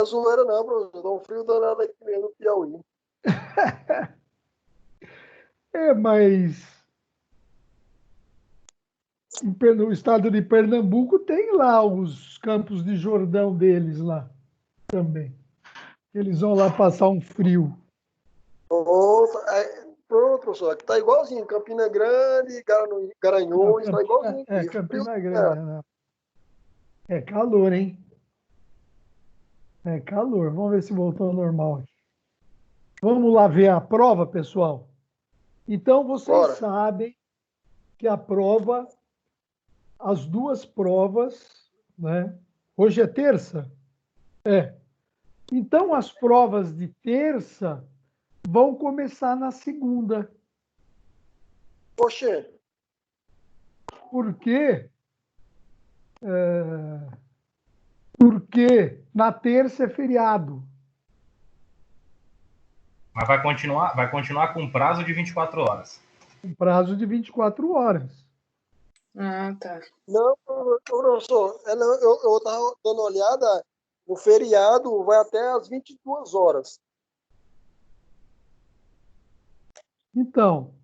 é zoeira não, professor. Dá um frio danado aqui mesmo no Piauí. Mas no estado de Pernambuco tem lá os Campos de Jordão deles lá também. Eles vão lá passar um frio. Pronto, professor. Aqui tá igualzinho. Campina Grande, Não, Garanhuns, tá igualzinho aqui. Frio, Campina Grande. Não. É calor, hein? É calor. Vamos ver se voltou ao normal aqui. Vamos lá ver a prova, pessoal. Então, vocês Bora. sabem que a prova, as duas provas, né? Hoje é terça? É. Então, as provas de terça vão começar na segunda. Oxê. Por quê? Porque na terça é feriado. Mas vai continuar com prazo de 24 horas. Um prazo de 24 horas. Ah, tá. Não, professor. Eu tava dando uma olhada. O feriado vai até às 22 horas. Então,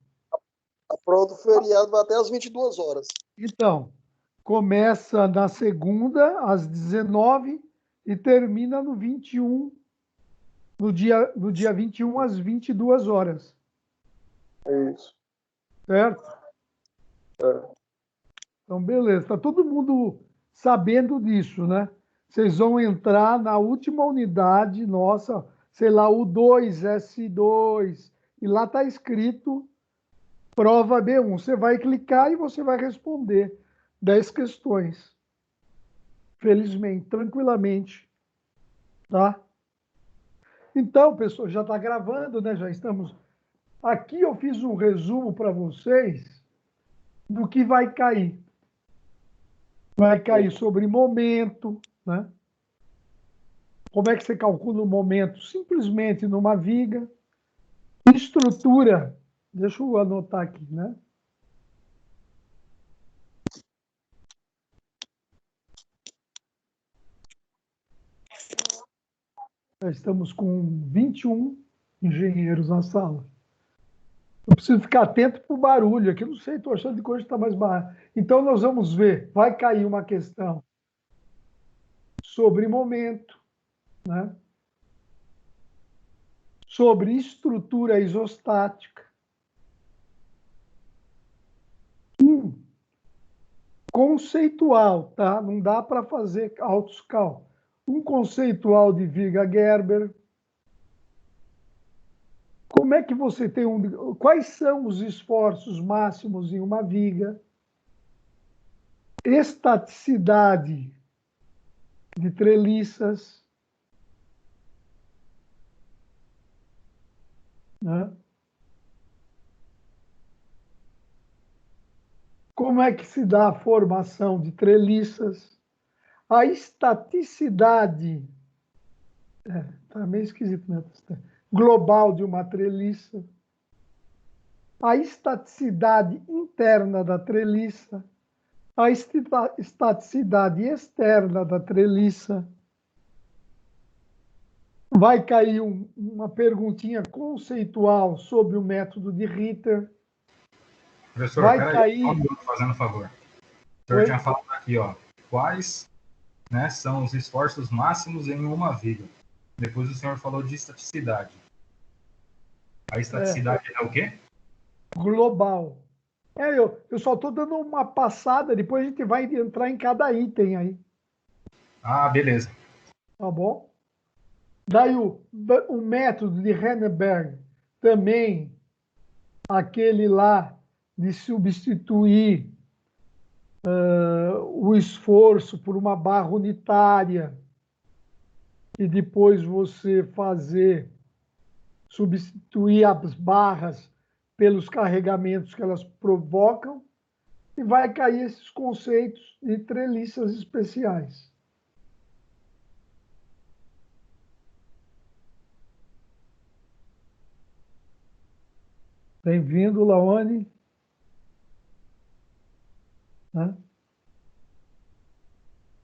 A prova do feriado vai até às 22 horas. Começa na segunda, às 19 e termina no 21, no dia 21, às 22 horas. É isso. Certo? É. Então, beleza. Está todo mundo sabendo disso, né? Vocês vão entrar na última unidade nossa, sei lá, o 2S2, e lá está escrito prova B1. Você vai clicar e você vai responder 10 questões. Felizmente, tranquilamente. Tá? Então, pessoal, já está gravando, né? Já estamos. Aqui eu fiz um resumo para vocês do que vai cair. Vai cair sobre momento, né? Como é que você calcula o momento? Simplesmente numa viga. Estrutura, deixa eu anotar aqui, né? Já estamos com 21 engenheiros na sala. Eu preciso ficar atento para o barulho aqui. Não sei, estou achando que hoje está mais barato. Então, nós vamos ver. Vai cair uma questão sobre momento, né? Sobre estrutura isostática. Conceitual, tá? Não dá para fazer altos cálculos. Um conceitual de viga Gerber. Como é que você tem quais são os esforços máximos em uma viga? Estaticidade de treliças, né? Como é que se dá a formação de treliças? A estaticidade, tá meio esquisito, né? Global de uma treliça. A estaticidade interna da treliça. A estaticidade externa da treliça. Vai cair uma perguntinha conceitual sobre o método de Ritter. Professor, Vai peraí, cair. só um minuto, fazendo um favor. O senhor tinha falado aqui, ó, quais, né, são os esforços máximos em uma viga. Depois o senhor falou de estaticidade. A estaticidade é o quê? Global. Eu só estou dando uma passada, depois a gente vai entrar em cada item aí. Ah, beleza. Tá bom? Daí o método de Henneberg, também aquele lá de substituir o esforço por uma barra unitária e depois você substituir as barras pelos carregamentos que elas provocam, e vai cair esses conceitos de treliças especiais. Bem-vindo, Laone. Né?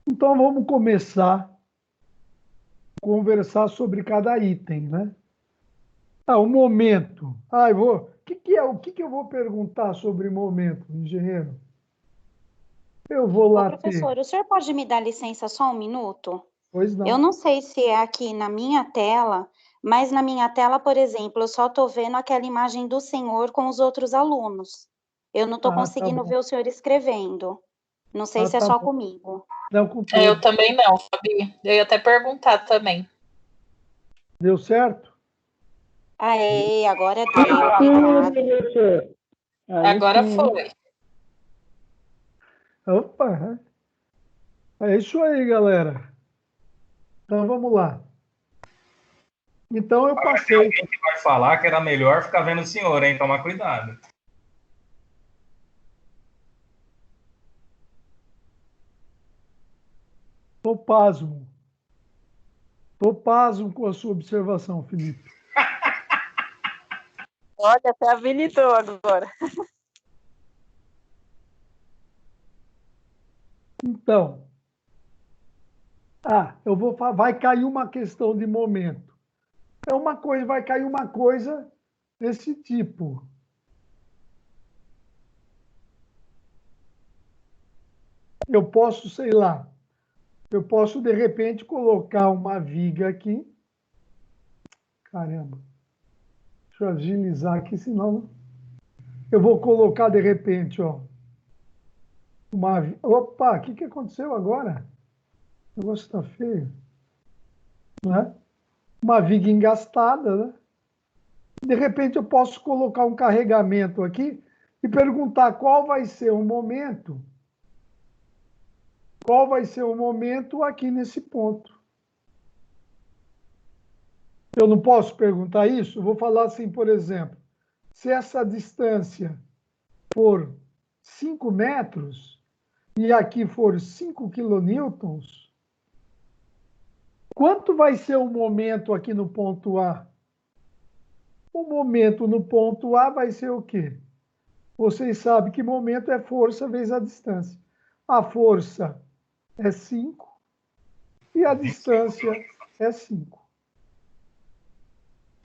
Então, vamos começar conversar sobre cada item, né? Ah, o momento. Ah, eu vou. O que eu vou perguntar sobre momento, engenheiro? Eu vou Ô, lá ter. professor, o senhor pode me dar licença só um minuto? Pois Eu não. não sei se é aqui na minha tela, mas na minha tela, por exemplo, eu só estou vendo aquela imagem do senhor com os outros alunos. Eu não estou Ah, tá conseguindo bom. ver o senhor escrevendo. Não sei Ah, se é tá só bom. comigo. Não, com Eu todos. também não, Fabi. Eu ia até perguntar também. Deu certo? Aê, agora deu, obrigada. Agora foi. Opa! É isso aí, galera. Então vamos lá. Então eu passei. Alguém que vai falar que era melhor ficar vendo o senhor, hein? Toma cuidado. Tô pasmo. Tô pasmo com a sua observação, Felipe. Olha, até habilitou agora. Então, vai cair uma questão de momento. É uma coisa, vai cair uma coisa desse tipo. Eu posso, sei lá, eu posso de repente colocar uma viga aqui. Caramba. Deixa eu agilizar aqui, senão eu vou colocar de repente, ó, Opa, o que aconteceu agora? O negócio está feio, né? Uma viga engastada, né? De repente eu posso colocar um carregamento aqui e perguntar qual vai ser o momento aqui nesse ponto. Eu não posso perguntar isso? Eu vou falar assim, por exemplo, se essa distância for 5 metros e aqui for 5 quilonewtons, quanto vai ser o momento aqui no ponto A? O momento no ponto A vai ser o quê? Vocês sabem que momento é força vezes a distância. A força é 5 e a distância é 5.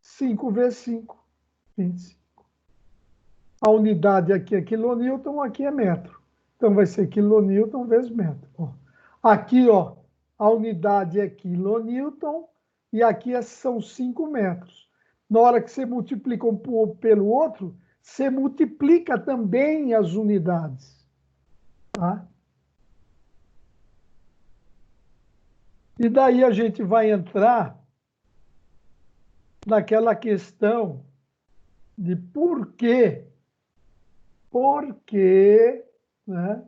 5 vezes 5, 25. A unidade aqui é quilonewton, aqui é metro. Então vai ser quilonewton vezes metro. Ó. Aqui, ó, a unidade é quilonewton e aqui são 5 metros. Na hora que você multiplica um pelo outro, você multiplica também as unidades. Tá? E daí a gente vai entrar naquela questão de por quê, né?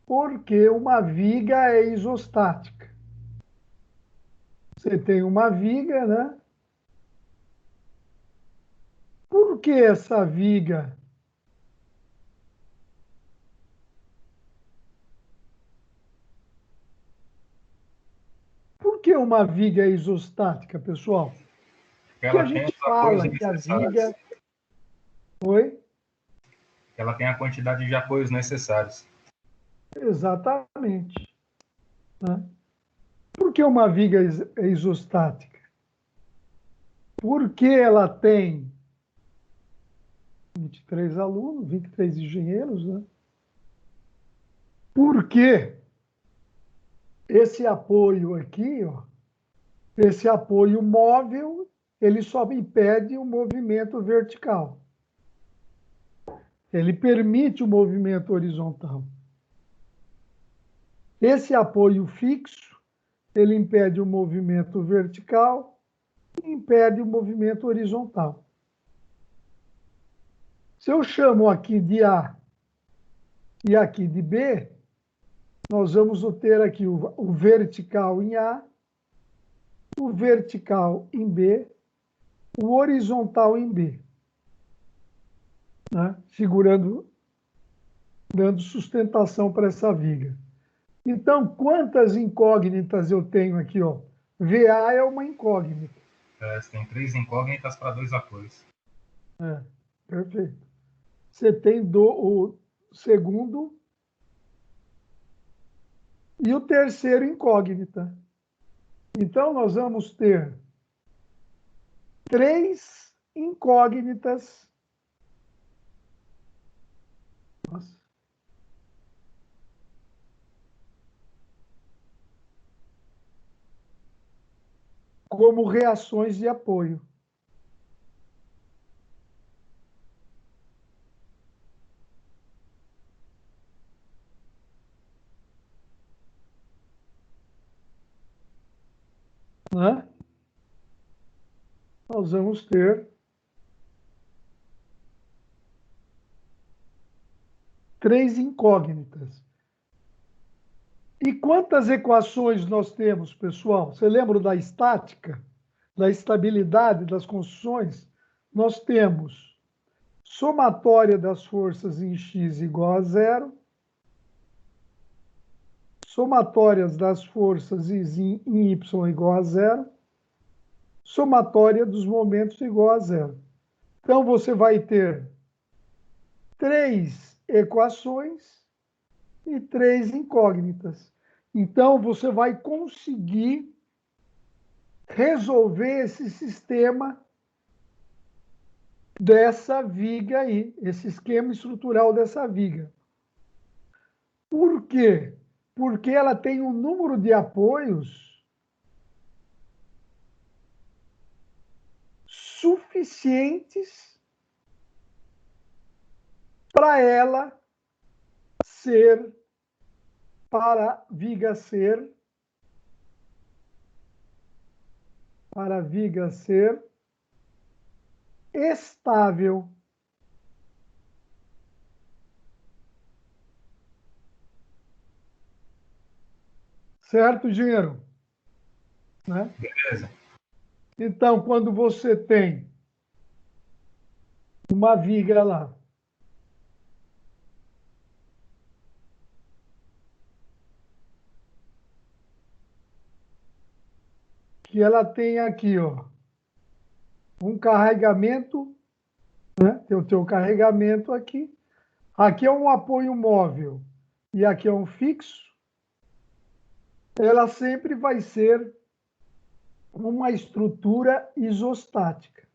Porque uma viga é isostática. Você tem uma viga, né? Por que essa viga? Por que uma viga é isostática, pessoal? Porque a Ela tem gente os apoios fala que a necessários. viga... Oi? Ela tem a quantidade de apoios necessários. Exatamente. Né? Por que uma viga é isostática? Porque ela tem 23 alunos, 23 engenheiros, né? Porque esse apoio aqui, ó, esse apoio móvel, ele só impede o movimento vertical. Ele permite o movimento horizontal. Esse apoio fixo, ele impede o movimento vertical e impede o movimento horizontal. Se eu chamo aqui de A e aqui de B, nós vamos ter aqui o vertical em A, o vertical em B, o horizontal em B, né? Segurando, dando sustentação para essa viga. Então, quantas incógnitas eu tenho aqui? Ó? VA é uma incógnita. Você tem 3 incógnitas para 2 apoios. Perfeito. Você tem o segundo e o terceiro incógnita. Então, nós vamos ter 3 incógnitas. Nossa. Como reações de apoio. Né? Nós vamos ter 3 incógnitas. E quantas equações nós temos, pessoal? Você lembra da estática, da estabilidade das construções? Nós temos somatória das forças em x igual a 0, somatórias das forças em y igual a 0, somatória dos momentos igual a 0. Então, você vai ter 3 equações e 3 incógnitas. Então, você vai conseguir resolver esse sistema dessa viga aí, esse esquema estrutural dessa viga. Por quê? Porque ela tem um número de apoios suficientes para ela ser, para a viga ser estável. Certo, engenheiro? Né? Beleza. Então, quando você tem uma viga lá, que ela tem aqui, ó, um carregamento, né? Tem o teu carregamento aqui. Aqui é um apoio móvel e aqui é um fixo. Ela sempre vai ser uma estrutura isostática.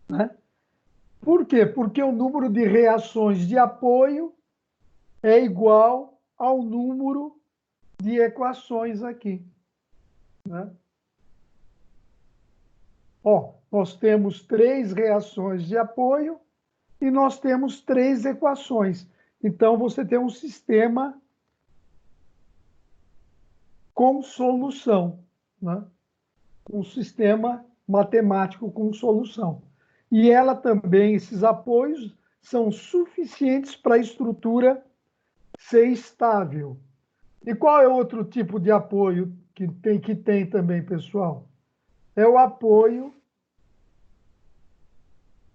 Né? Por quê? Porque o número de reações de apoio é igual ao número de equações aqui. Né? Ó, nós temos 3 reações de apoio e nós temos 3 equações. Então, você tem um sistema com solução, né? Um sistema matemático com solução. E ela também, esses apoios, são suficientes para a estrutura ser estável. E qual é outro tipo de apoio que tem também, pessoal? É o apoio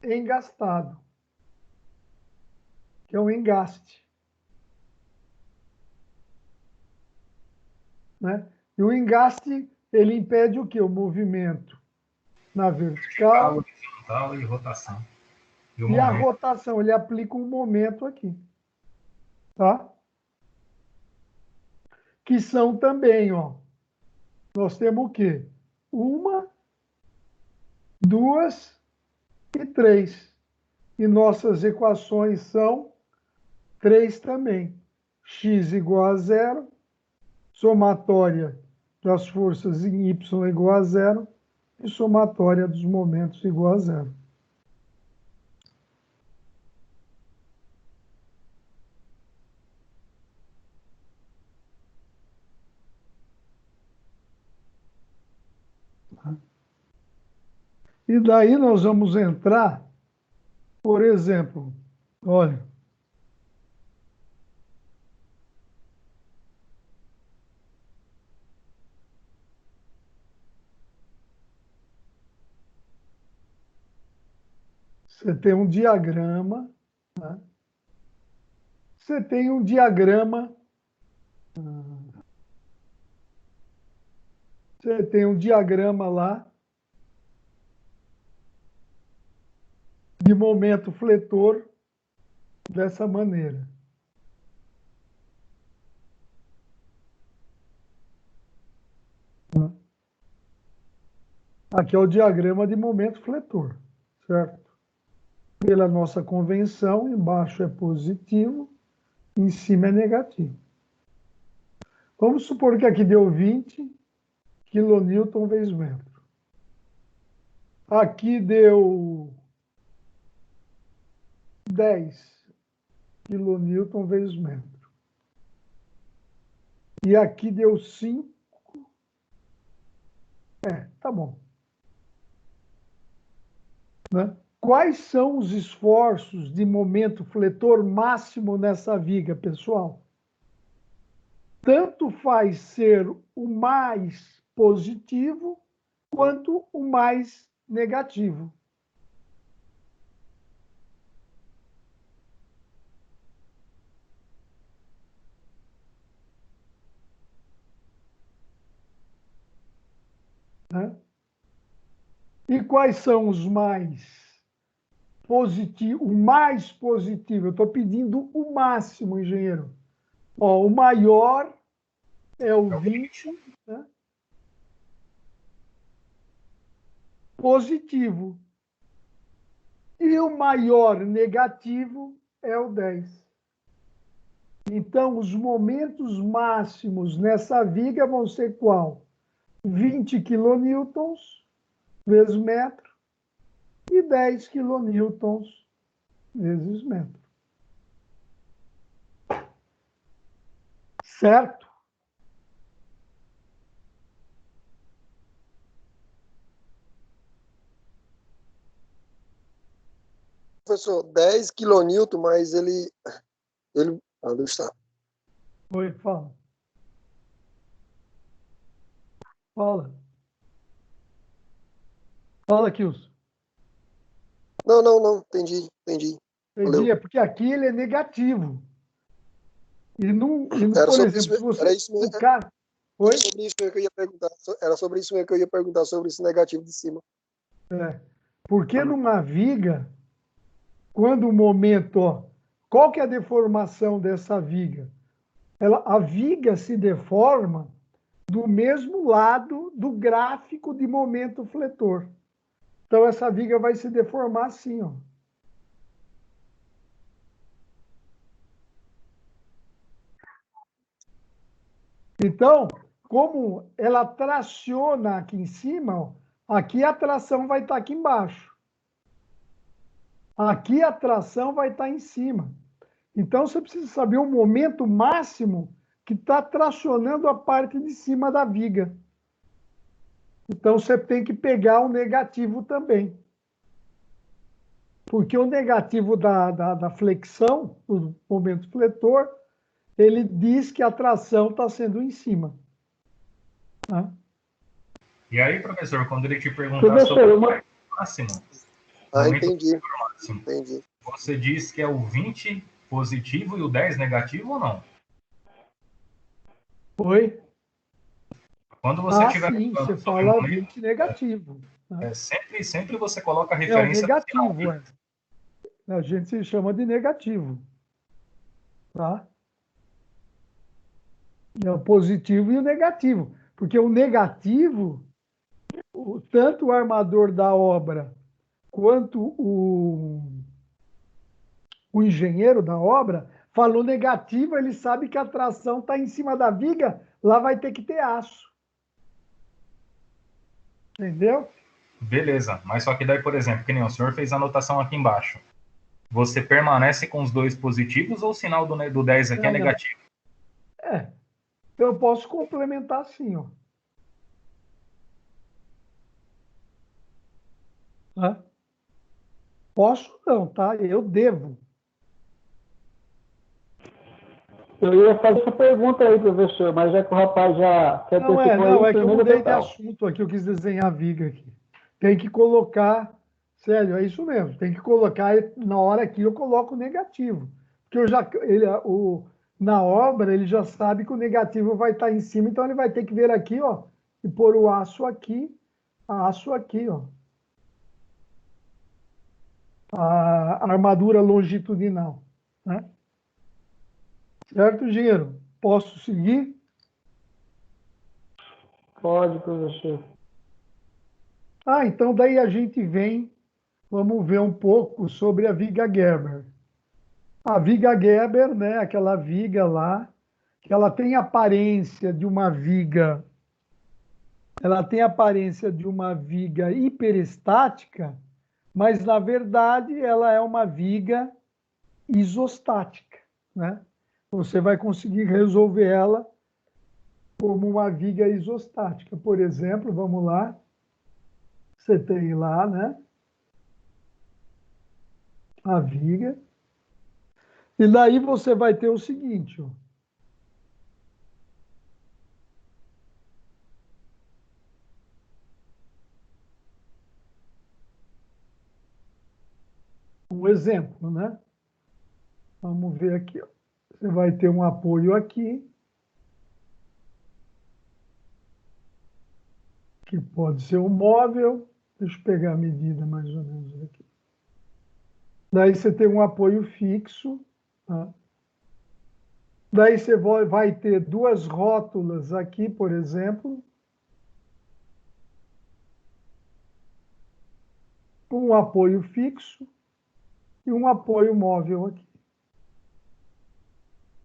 engastado, que é um engaste. Né? E o engaste, ele impede o quê? O movimento na vertical Horizontal e rotação. E o e a momento. rotação, ele aplica um momento aqui. Tá? Que são também, ó, nós temos o quê? 1, 2 e 3. E nossas equações são 3 também. X igual a 0, somatória das forças em Y igual a 0 e somatória dos momentos igual a 0. E daí nós vamos entrar, por exemplo, olha, você tem um diagrama, né? Você tem um diagrama, você tem um diagrama lá de momento fletor, dessa maneira. Aqui é o diagrama de momento fletor, certo? Pela nossa convenção, embaixo é positivo, em cima é negativo. Vamos supor que aqui deu 20 kN vezes metro. Aqui deu 10 kN vezes metro. E aqui deu 5. Tá bom. Né? Quais são os esforços de momento fletor máximo nessa viga, pessoal? Tanto faz ser o mais positivo quanto o mais negativo. Né? E quais são os mais positivos? O mais positivo, eu estou pedindo o máximo, engenheiro. Ó, o maior é o 20, né? Positivo. E o maior negativo é o 10. Então, os momentos máximos nessa viga vão ser qual? 20 kN vezes metro e 10 kN vezes metro. Certo? Professor, 10 kN, mas ele... Onde está? Oi, fala. Fala. Fala, Kilson. Não. Entendi. Entendi, Valeu. é porque aqui ele é negativo. E não, Era por sobre exemplo, isso, se você... era isso mesmo. O cara... Oi? Era sobre isso mesmo que eu ia perguntar. Era sobre isso mesmo que eu ia perguntar, sobre esse negativo de cima. Porque numa viga, quando o momento... Ó, qual que é a deformação dessa viga? A viga se deforma do mesmo lado do gráfico de momento fletor. Então, essa viga vai se deformar assim, ó. Então, como ela traciona aqui em cima, ó, aqui a tração vai estar aqui embaixo. Aqui a tração vai estar em cima. Então, você precisa saber o momento máximo que está tracionando a parte de cima da viga. Então, você tem que pegar o negativo também. Porque o negativo da flexão, do momento fletor, ele diz que a tração está sendo em cima. Tá? E aí, professor, quando ele te perguntar sobre o máximo, Entendi. máximo, você diz que é o 20 positivo e o 10 negativo ou não? Oi? Quando você tiver sim, falando você sobre fala momento, 20 negativo. Né? sempre você coloca a O referência negativo, no final. A gente se chama de negativo. Tá? É o positivo e o negativo. Porque o negativo, tanto o armador da obra quanto o engenheiro da obra falou negativo, ele sabe que a tração está em cima da viga, lá vai ter que ter aço. Entendeu? Beleza, mas só que daí, por exemplo, que nem o senhor fez a anotação aqui embaixo. Você permanece com os dois positivos ou o sinal do 10 aqui é negativo? Eu posso complementar assim, ó. Posso não, tá? Eu devo. Eu ia fazer essa pergunta aí, professor, mas já que o rapaz já se antecipou é que eu aí, mudei de total. assunto aqui, eu quis desenhar a viga aqui. Tem que colocar, sério, é isso mesmo, tem que colocar, na hora aqui eu coloco o negativo. Porque na obra ele já sabe que o negativo vai estar em cima, então ele vai ter que vir aqui, ó, e pôr o aço aqui, ó. A armadura longitudinal, né? Certo, engenheiro? Posso seguir? Pode, professor. Então daí a gente vem, vamos ver um pouco sobre a viga Gerber. A viga Gerber, né, aquela viga lá, que ela tem aparência de uma viga, ela tem aparência de uma viga hiperestática, mas na verdade ela é uma viga isostática, né? Você vai conseguir resolver ela como uma viga isostática. Por exemplo, vamos lá, você tem lá, né, a viga, e daí você vai ter o seguinte, ó. Um exemplo, né? Vamos ver aqui, ó. Você vai ter um apoio aqui, que pode ser um móvel. Deixa eu pegar a medida mais ou menos aqui. Daí você tem um apoio fixo, tá? Daí você vai ter duas rótulas aqui, por exemplo. Um apoio fixo e um apoio móvel aqui.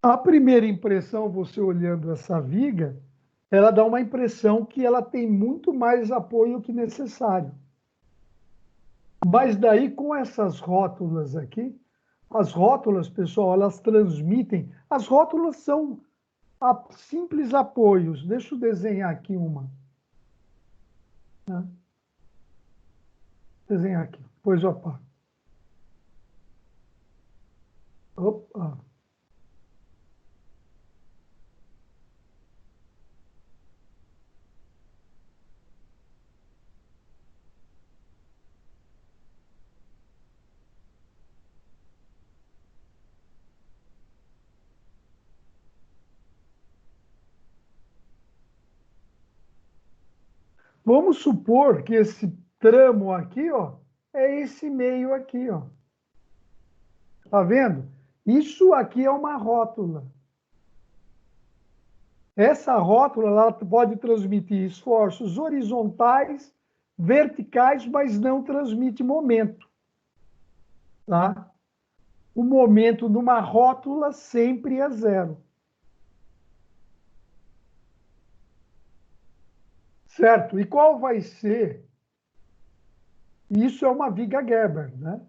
A primeira impressão, você olhando essa viga, ela dá uma impressão que ela tem muito mais apoio que necessário. Mas daí, com essas rótulas aqui, as rótulas, pessoal, elas transmitem. As rótulas são simples apoios. Deixa eu desenhar aqui uma. Né? Desenhar aqui, depois eu apago. Opa! Vamos supor que esse tramo aqui, ó, é esse meio aqui, ó. Tá vendo? Isso aqui é uma rótula. Essa rótula ela pode transmitir esforços horizontais, verticais, mas não transmite momento. Tá? O momento numa rótula sempre é zero. Certo? E qual vai ser? Isso é uma viga Gerber, né?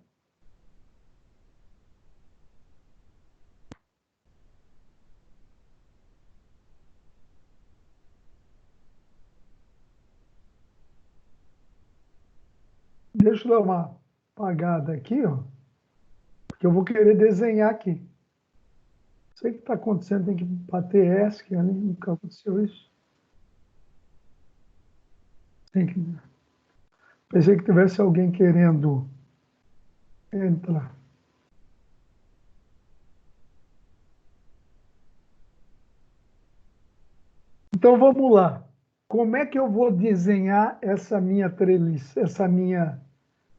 Deixa eu dar uma apagada aqui, ó, porque eu vou querer desenhar aqui. Não sei o que está acontecendo, tem que bater ESC, ali nunca aconteceu isso. Pensei que tivesse alguém querendo entrar. Então vamos lá. Como é que eu vou desenhar essa minha treliça,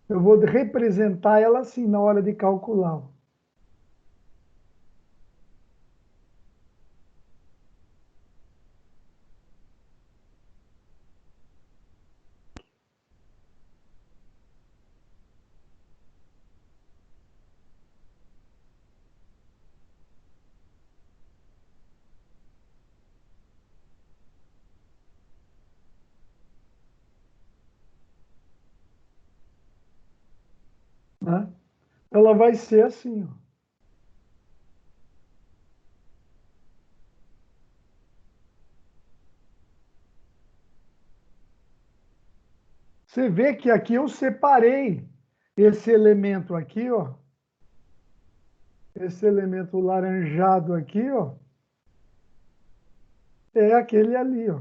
eu vou representar ela assim na hora de calcular. Né? Ela vai ser assim, ó. Você vê que aqui eu separei esse elemento aqui, ó. Esse elemento laranjado aqui, ó. É aquele ali, ó.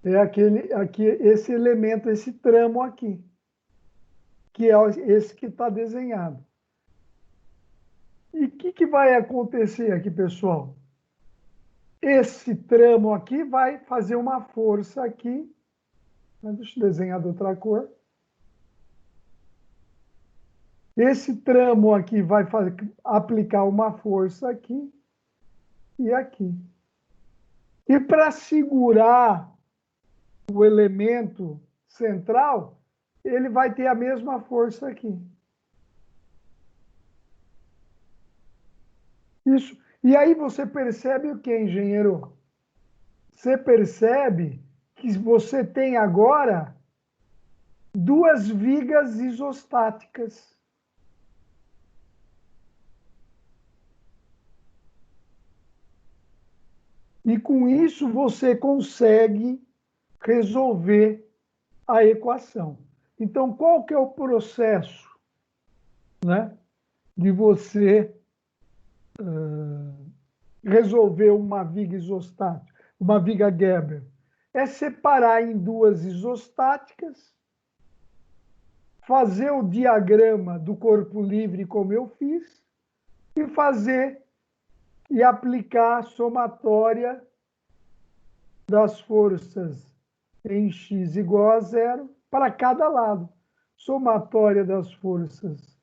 É aquele aqui, esse elemento, esse tramo aqui, que é esse que está desenhado. E o que vai acontecer aqui, pessoal? Esse tramo aqui vai fazer uma força aqui. Deixa eu desenhar de outra cor. Esse tramo aqui vai aplicar uma força aqui e aqui. E para segurar o elemento central, ele vai ter a mesma força aqui. Isso. E aí você percebe o que, engenheiro? Você percebe que você tem agora duas vigas isostáticas. E com isso você consegue resolver a equação. Então, qual que é o processo, né, de você resolver uma viga isostática, uma viga Gerber? É separar em duas isostáticas, fazer o diagrama do corpo livre como eu fiz e fazer e aplicar a somatória das forças em x igual a zero para cada lado. Somatória das forças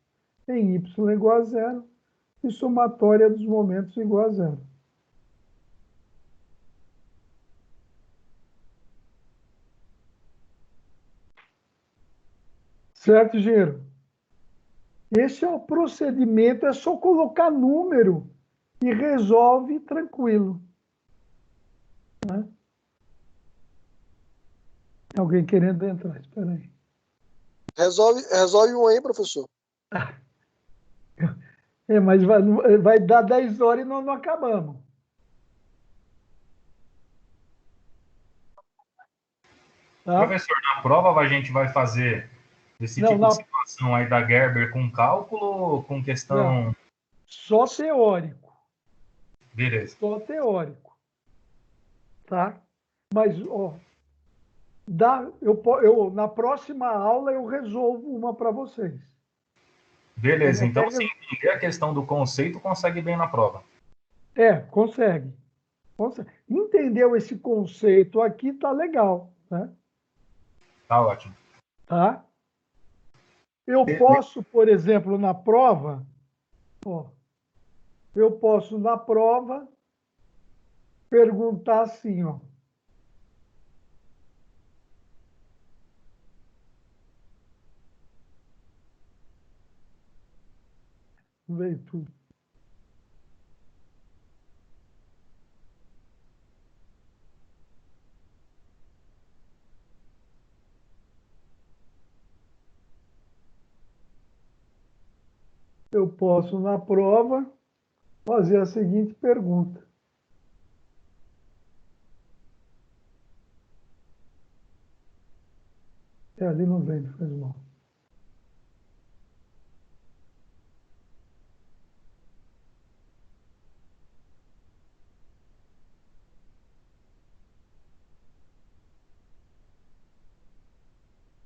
em y igual a zero e somatória dos momentos igual a zero. Certo, engenheiro? Esse é o procedimento, é só colocar número e resolve tranquilo. Né? Alguém querendo entrar, espera aí. Resolve um aí, professor. Mas vai dar 10 horas e nós não acabamos. Tá? Professor, na prova a gente vai fazer esse tipo de situação aí da Gerber com cálculo ou com questão... Não. Só teórico. Beleza. Só teórico. Tá? Mas, ó, na próxima aula eu resolvo uma para vocês. Beleza, então se entender a questão do conceito, consegue bem na prova. Consegue. Entendeu esse conceito aqui, tá legal, né? Tá ótimo. Tá? Eu posso, por exemplo, na prova, perguntar assim, ó. Veio tudo. Eu posso, na prova, fazer a seguinte pergunta. Ali não vem, faz mal.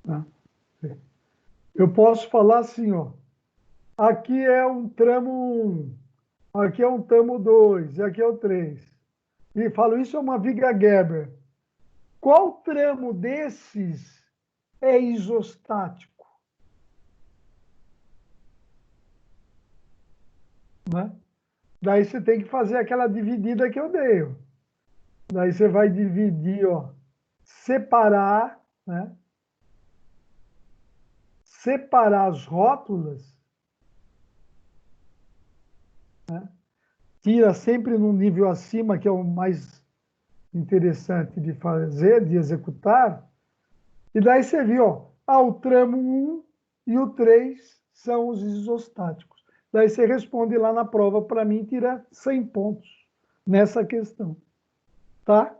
Tá? Eu posso falar assim, ó. Aqui é um tramo 1, aqui é um tramo 2, e aqui é o 3. E falo, isso é uma viga Gerber. Qual tramo desses é isostático? Né? Daí você tem que fazer aquela dividida que eu dei. Ó. Daí você vai dividir, ó, separar, né? Separar as rótulas, né? Tira sempre num nível acima, que é o mais interessante de fazer, de executar. E daí você viu, ó, o tramo 1 e o 3 são os isostáticos. Daí você responde lá na prova para mim e tira 100 pontos nessa questão. Tá?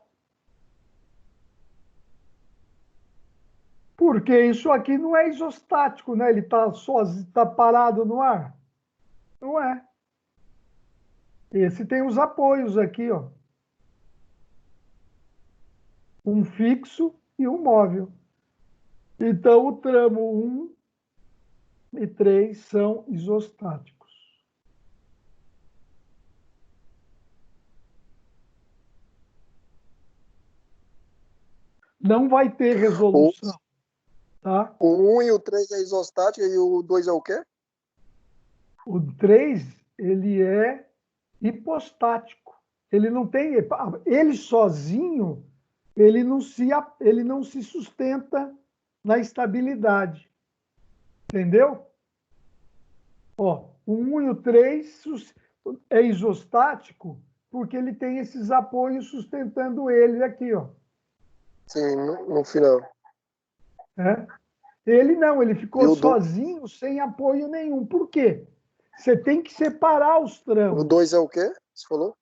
Porque isso aqui não é isostático, né? Ele está tá parado no ar. Não é. Esse tem os apoios aqui, ó. Um fixo e um móvel. Então, o tramo 1 e 3 são isostáticos. Não vai ter resolução. Tá? O 1 e o 3 é isostático e o 2 é o quê? O 3, ele é hipostático. Ele não tem... Ele sozinho, ele não se sustenta na estabilidade. Entendeu? Ó, o 1 e o 3 é isostático porque ele tem esses apoios sustentando ele aqui, ó. Sim, no final. É? Ele não, ele E ficou o sozinho, sem apoio nenhum. Por quê? Você tem que separar os tramos. 2 é o quê? Você falou?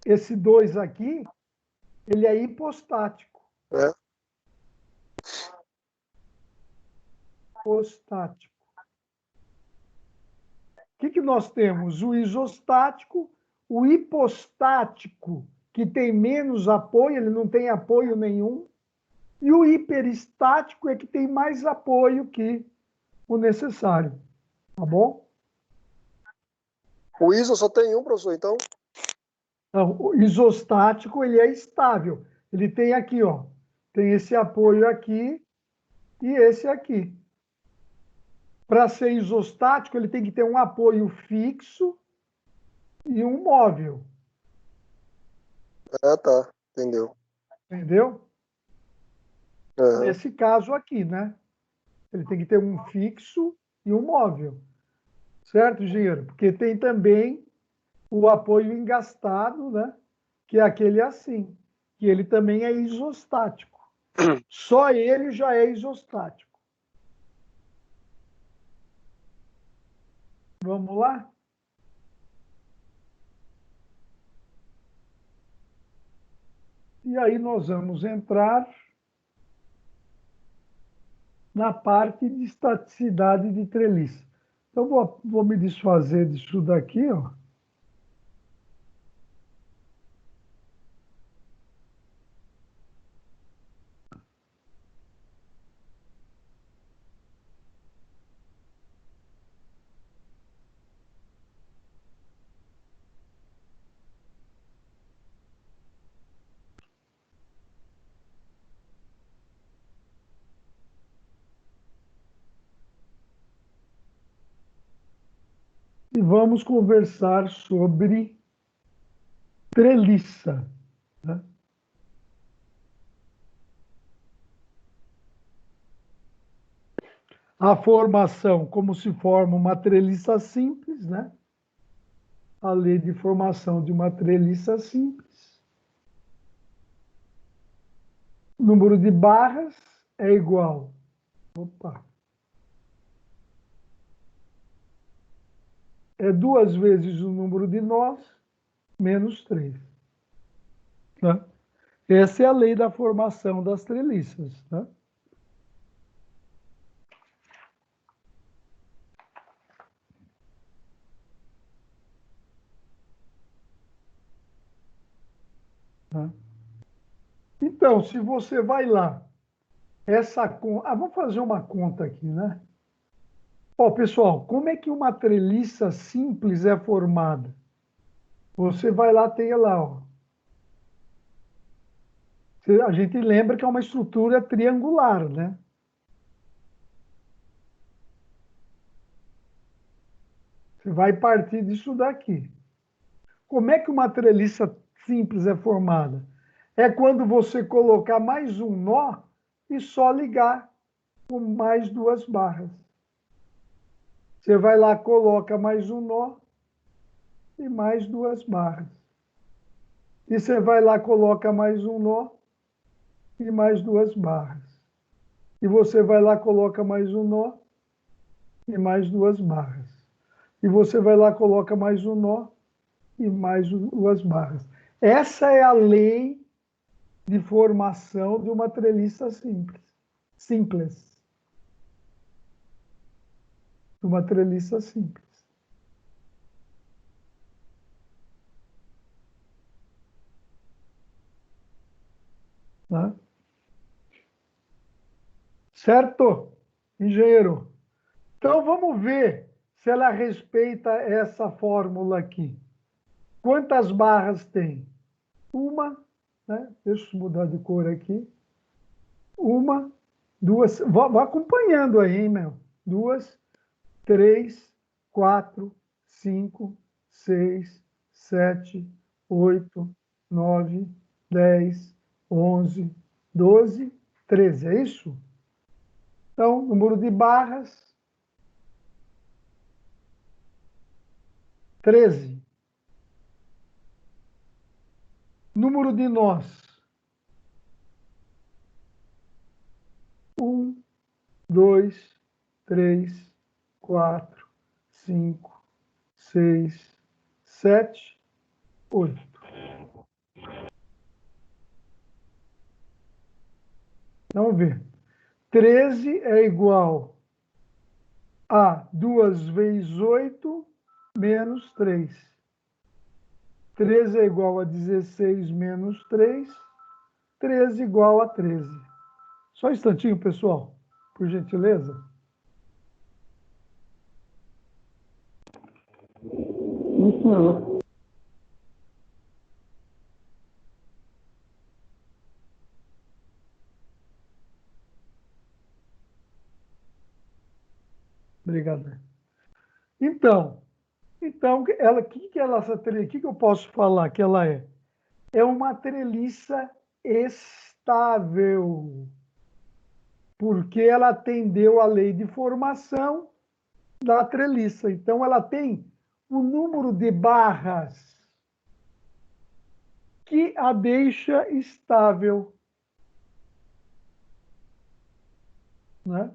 Esse 2 aqui, ele é hipostático. É. Hipostático. O que nós temos? O isostático, o hipostático, que tem menos apoio, ele não tem apoio nenhum, e o hiperestático é que tem mais apoio que o necessário. Tá bom? O ISO só tem um, professor, então? Não, o isostático, ele é estável. Ele tem aqui, ó, tem esse apoio aqui e esse aqui. Para ser isostático, ele tem que ter um apoio fixo e um móvel. Ah, tá. Entendeu? Entendeu? Uhum. Nesse caso aqui, né? Ele tem que ter um fixo e um móvel. Certo, engenheiro? Porque tem também o apoio engastado, né? Que é aquele assim, que ele também é isostático. Só ele já é isostático. Vamos lá? E aí nós vamos entrar na parte de estaticidade de treliça. Então, vou me desfazer disso daqui, ó. E vamos conversar sobre treliça, né? A formação, como se forma uma treliça simples, né? A lei de formação de uma treliça simples. O número de barras é igual. Opa. É 2 vezes o número de nós, menos 3. Né? Essa é a lei da formação das treliças. Né? Então, se você vai lá, vamos fazer uma conta aqui, né? Ó, pessoal, como é que uma treliça simples é formada? Você vai lá, tem lá, ó. A gente lembra que é uma estrutura triangular, né? Você vai partir disso daqui. Como é que uma treliça simples é formada? É quando você colocar mais um nó e só ligar com mais 2 barras. Você vai lá, coloca mais um nó e mais 2 barras. E você vai lá, coloca mais um nó e mais 2 barras. E você vai lá, coloca mais um nó e mais 2 barras. E você vai lá, coloca mais um nó e mais 2 barras. Essa é a lei de formação de uma treliça simples. Simples. Uma treliça simples. Né? Certo, engenheiro? Então, vamos ver se ela respeita essa fórmula aqui. Quantas barras tem? Uma, né? Deixa eu mudar de cor aqui. Uma, duas, vá acompanhando aí, hein, meu? 2, 3, 4, 5, 6, 7, 8, 9, 10, 11, 12, 13. É isso? Então, número de barras, 13. Número de nós, 1, 2, 3, 4, 5, 6, 7, 8. Vamos ver. 13 é igual a 2 vezes 8 menos 3. 13 é igual a 16 menos 3. 13 igual a 13. Só um instantinho, pessoal, por gentileza. Sim, senhor. Obrigado. Então ela, o que é essa treliça? O que eu posso falar que ela é? É uma treliça estável, porque ela atendeu à lei de formação da treliça. Então, ela tem o número de barras que a deixa estável, né?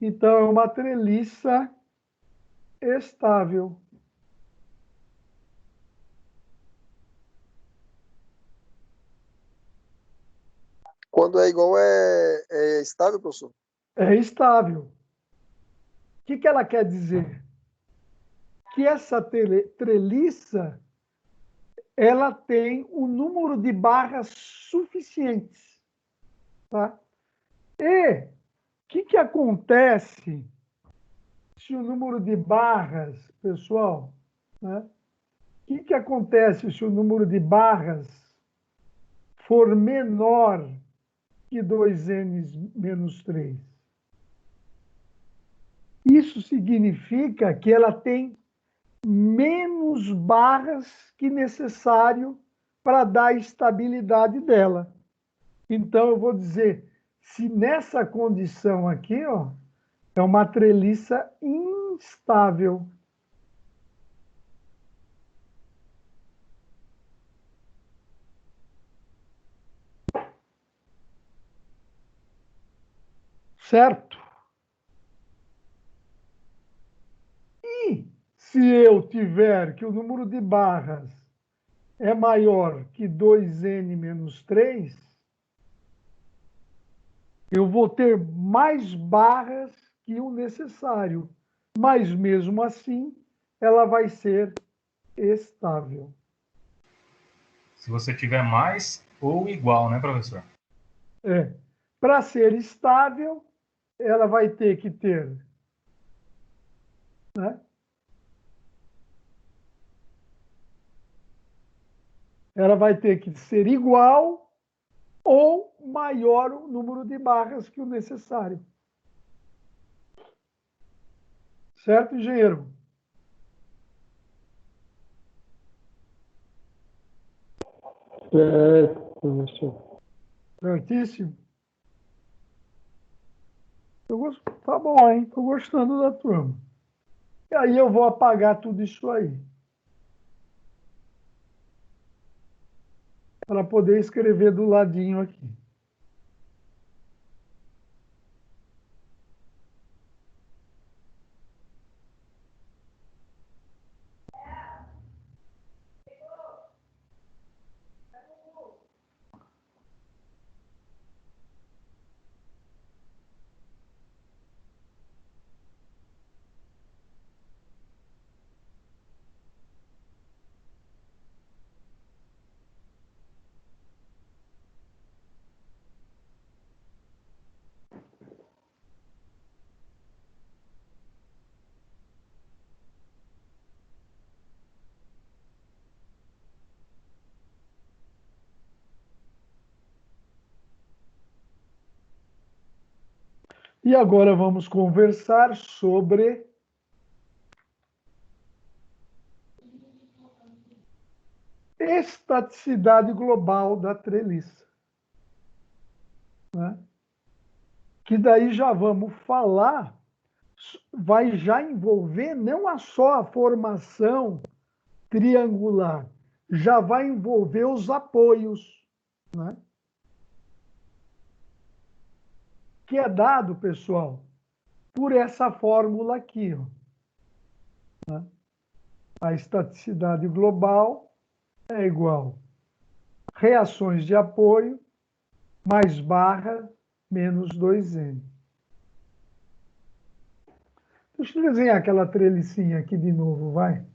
Então, é uma treliça estável. Quando é igual, é estável, professor? É estável. O que ela quer dizer? Que essa treliça ela tem o número de barras suficientes. Tá? E o que acontece se o número de barras, pessoal, né? O que acontece se o número de barras for menor que 2n menos 3? Isso significa que ela tem menos barras que necessário para dar a estabilidade dela. Então, eu vou dizer, se nessa condição aqui, ó, é uma treliça instável. Certo? E se eu tiver que o número de barras é maior que 2n menos 3, eu vou ter mais barras que o necessário. Mas, mesmo assim, ela vai ser estável. Se você tiver mais ou igual, né, professor? É. Para ser estável, ela vai ter que ter, né? Ela vai ter que ser igual ou maior o número de barras que o necessário. Certo, engenheiro? Certo, professor. Certíssimo. Tá bom, hein? Estou gostando da turma. E aí eu vou apagar tudo isso aí. Para poder escrever do ladinho aqui. E agora vamos conversar sobre estaticidade global da treliça, né? Que daí já vamos falar, vai já envolver não só a formação triangular, já vai envolver os apoios, né? Que é dado, pessoal, por essa fórmula aqui, ó, né? A estaticidade global é igual a reações de apoio mais barra menos 2N. Deixa eu desenhar aquela trelicinha aqui de novo, vai.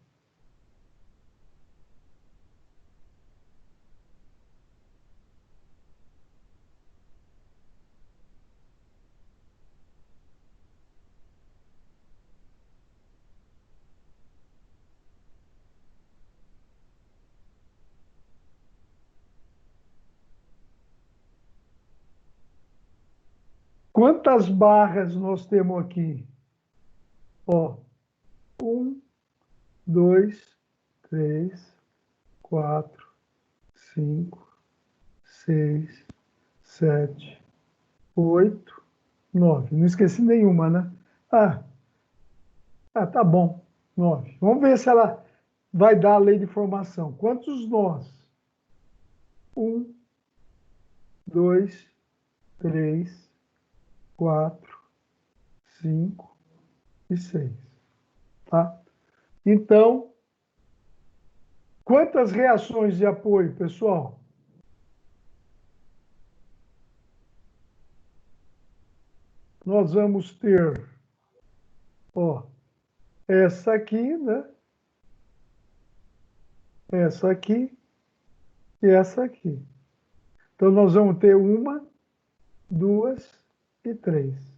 Quantas barras nós temos aqui? Ó, 1, 2, 3, 4, 5, 6, 7, 8, 9. Não esqueci nenhuma, né? Tá bom. 9. Vamos ver se ela vai dar a lei de formação. Quantos nós? 1, 2, 3, 4, 5 e 6. Tá? Então, quantas reações de apoio, pessoal? Nós vamos ter, ó, essa aqui, né? Essa aqui e essa aqui. Então, nós vamos ter 1, 2 e 3.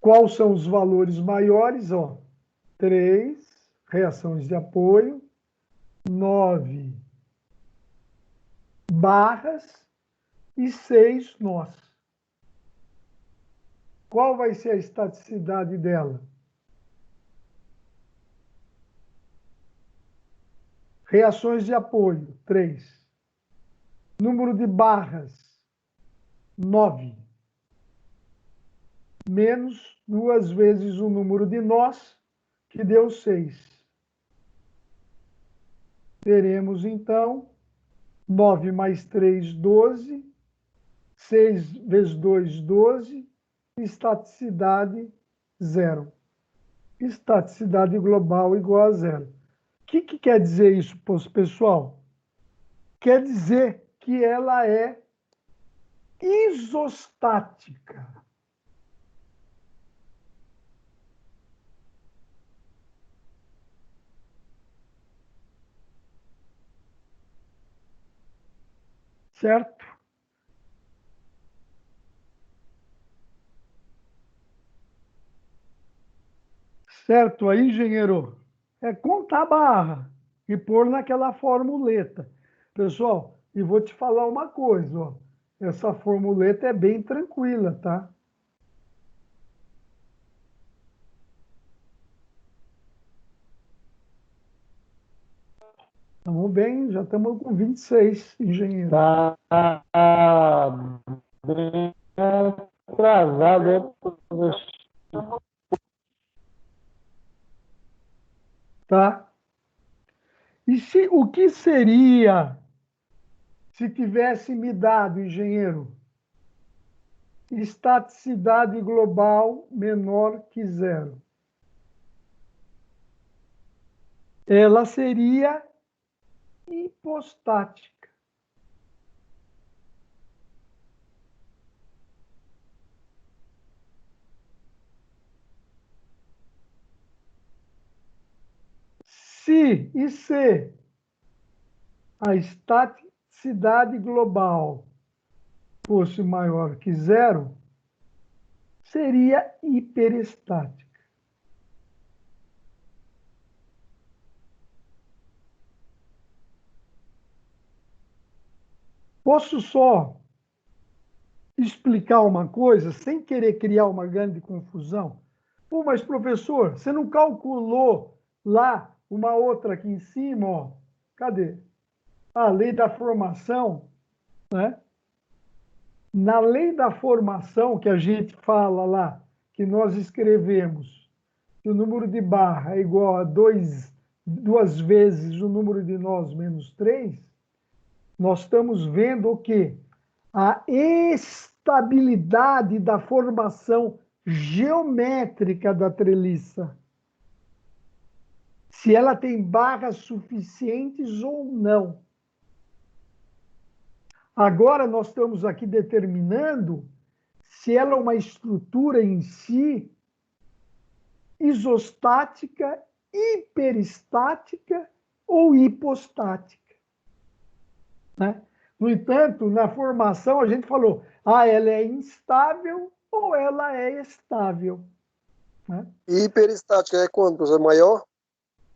Quais são os valores maiores? Ó, 3 reações de apoio, 9 barras e 6 nós. Qual vai ser a estaticidade dela? Reações de apoio, 3. Número de barras, 9. Menos 2 vezes o número de nós, que deu 6. Teremos, então, 9 mais 3, 12. 6 vezes 2, 12. Estaticidade, 0. Estaticidade global igual a 0. O que quer dizer isso, pessoal? Quer dizer que ela é isostática. Certo? Certo aí, engenheiro? É contar a barra e pôr naquela formuleta. Pessoal, e vou te falar uma coisa, ó. Essa formuleta é bem tranquila, tá? Estamos bem, já estamos com 26, engenheiro. Tá bem atrasado, professor. Tá? E o que seria se tivesse me dado, engenheiro, estaticidade global menor que 0? Ela seria hipostática. Se a estaticidade global fosse maior que 0, seria hiperestática. Posso só explicar uma coisa sem querer criar uma grande confusão? Pô, mas professor, você não calculou lá uma outra aqui em cima, ó? Cadê? a lei da formação, né? Na lei da formação, que a gente fala lá, que nós escrevemos que o número de barra é igual a duas vezes o número de nós menos 3, nós estamos vendo o quê? A estabilidade da formação geométrica da treliça. Se ela tem barras suficientes ou não. Agora nós estamos aqui determinando se ela é uma estrutura em si isostática, hiperestática ou hipostática. Né? No entanto, na formação a gente falou, ela é instável ou ela é estável. Né? E hiperestática é quando, professor? Maior?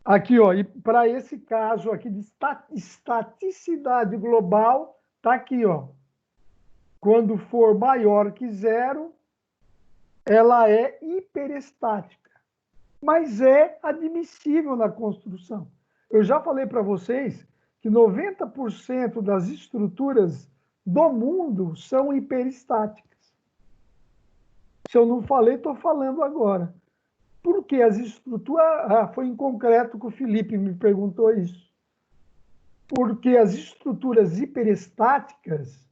Aqui, ó, e para esse caso aqui de estaticidade global, está aqui, ó. Quando for maior que 0, ela é hiperestática, mas é admissível na construção. Eu já falei para vocês que 90% das estruturas do mundo são hiperestáticas. Se eu não falei, estou falando agora. Porque as estruturas... foi em concreto que o Felipe me perguntou isso. Porque as estruturas hiperestáticas,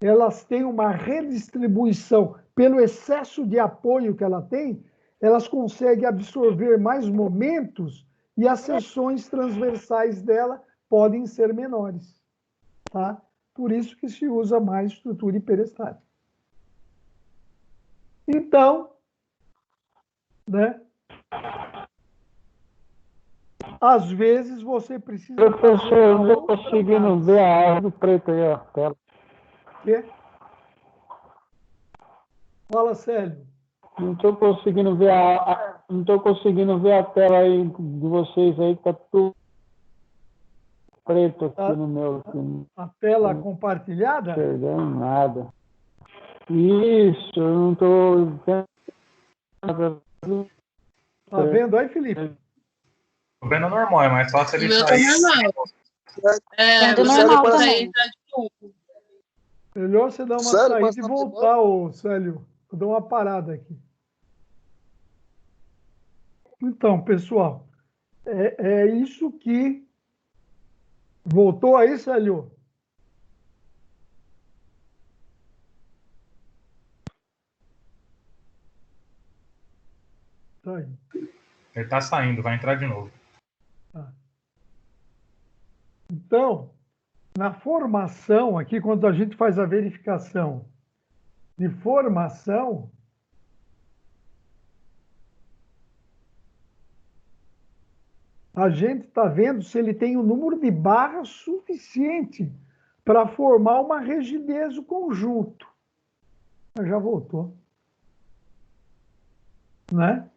elas têm uma redistribuição, pelo excesso de apoio que ela tem, elas conseguem absorver mais momentos e as seções transversais dela podem ser menores. Tá? Por isso que se usa mais estrutura hiperestática. Então, né? Às vezes você precisa... Professor, eu não estou conseguindo ver a árvore preta aí, ó. Tela. Quê? Fala, Célio. Não estou conseguindo ver não estou conseguindo ver a tela aí de vocês aí, que tá tudo preto aqui no meu. Aqui. A tela compartilhada? Não perdendo nada. Isso, eu não estou vendo nada. Tá vendo aí, Felipe? Tô vendo normal, é mais fácil ele Meu sair. Vendo normal também. Melhor você dar uma saída e voltar, ô Célio. Vou dar uma parada aqui. Então, pessoal, é isso que... Voltou aí, Célio? Tá aí. Ele tá saindo, vai entrar de novo. Tá. Então, na formação, aqui, quando a gente faz a verificação de formação, a gente está vendo se ele tem o número de barras suficiente para formar uma rigidez do conjunto. Mas já voltou. Né?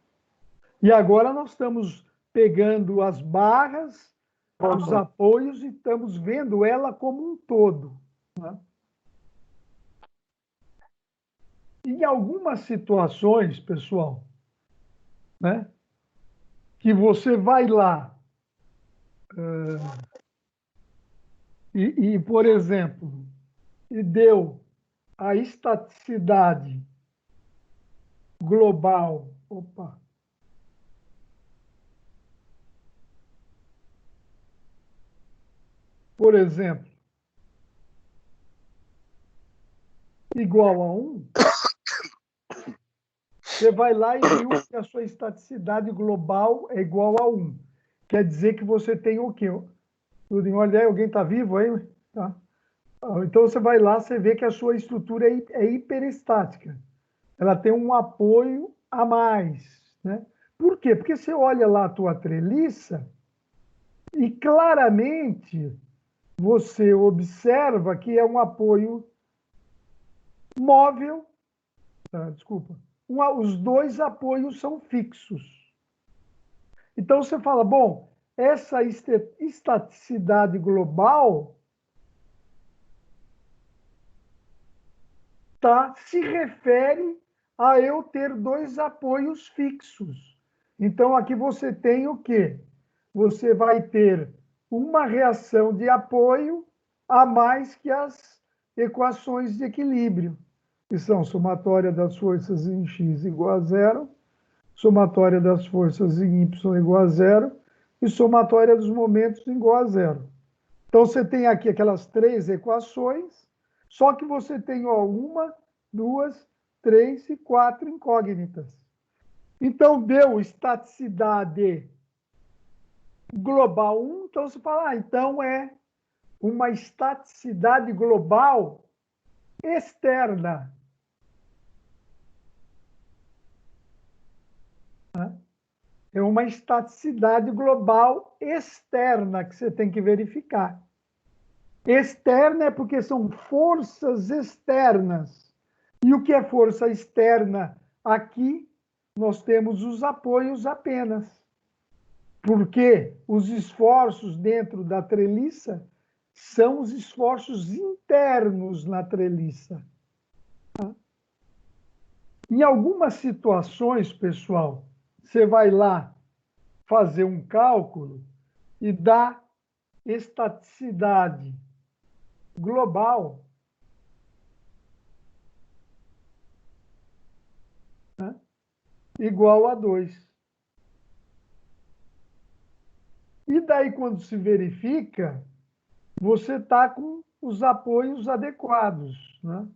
E agora nós estamos pegando as barras, os apoios e estamos vendo ela como um todo. Né? Em algumas situações, pessoal, né, que você vai lá por exemplo, e deu a estaticidade global. Opa! Por exemplo, igual a 1, você vai lá e viu que a sua estaticidade global é igual a 1. Quer dizer que você tem o quê? Tudo em ordem? Alguém está vivo aí? Tá. Então, você vai lá, você vê que a sua estrutura é hiperestática. Ela tem um apoio a mais. Né? Por quê? Porque você olha lá a tua treliça e claramente você observa que é um apoio móvel. Desculpa. Os dois apoios são fixos. Então, você fala, bom, essa estaticidade global se refere a eu ter dois apoios fixos. Então, aqui você tem o quê? Você vai ter uma reação de apoio a mais que as equações de equilíbrio, que são somatória das forças em x igual a zero, somatória das forças em y igual a zero e somatória dos momentos igual a zero. Então, você tem aqui aquelas 3 equações, só que você tem uma, 2, 3 e 4 incógnitas. Então, deu estaticidade global 1, então você fala, então é uma estaticidade global externa. É uma estaticidade global externa que você tem que verificar. Externa é porque são forças externas. E o que é força externa? Aqui nós temos os apoios apenas. Porque os esforços dentro da treliça são os esforços internos na treliça. Em algumas situações, pessoal, você vai lá fazer um cálculo e dá estaticidade global, né, igual a 2. E daí, quando se verifica, você está com os apoios adequados, né?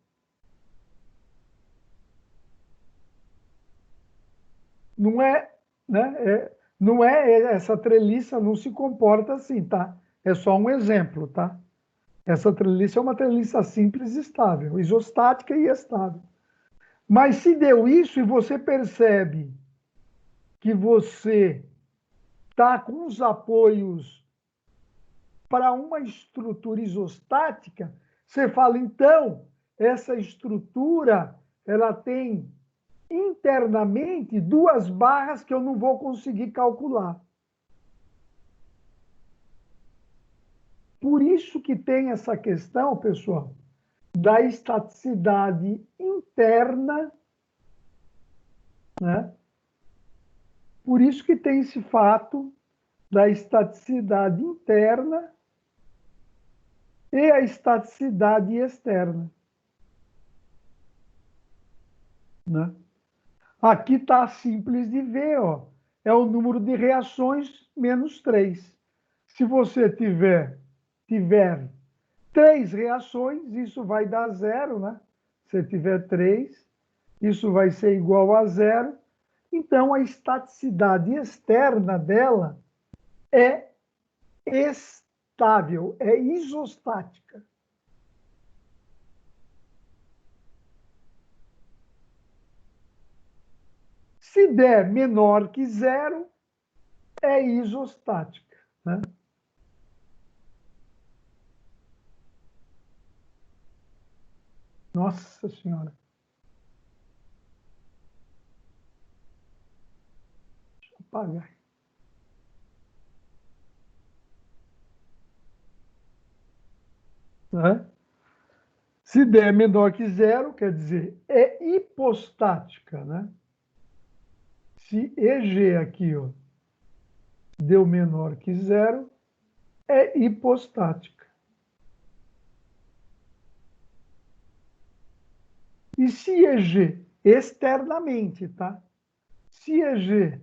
Não é, né? Não é essa treliça não se comporta assim, tá? É só um exemplo, tá? Essa treliça é uma treliça simples e estável, isostática e estável. Mas se deu isso e você percebe que você está com os apoios para uma estrutura isostática, você fala, então, essa estrutura ela tem internamente 2 barras que eu não vou conseguir calcular. Por isso que tem essa questão, pessoal, da estaticidade interna, né? Por isso que tem esse fato da estaticidade interna e a estaticidade externa, né? Aqui está simples de ver, ó. É o número de reações menos 3. Se você tiver 3 reações, isso vai dar 0, né? Se tiver 3, isso vai ser igual a 0. Então, a estaticidade externa dela é estável, é isostática. Se der menor que 0, é isostática, né? Nossa Senhora. Deixa eu apagar. Né? Se der menor que 0, quer dizer, é hipostática, né? Se EG aqui, ó, deu menor que 0, é hipostática. E se EG, externamente, tá? Se EG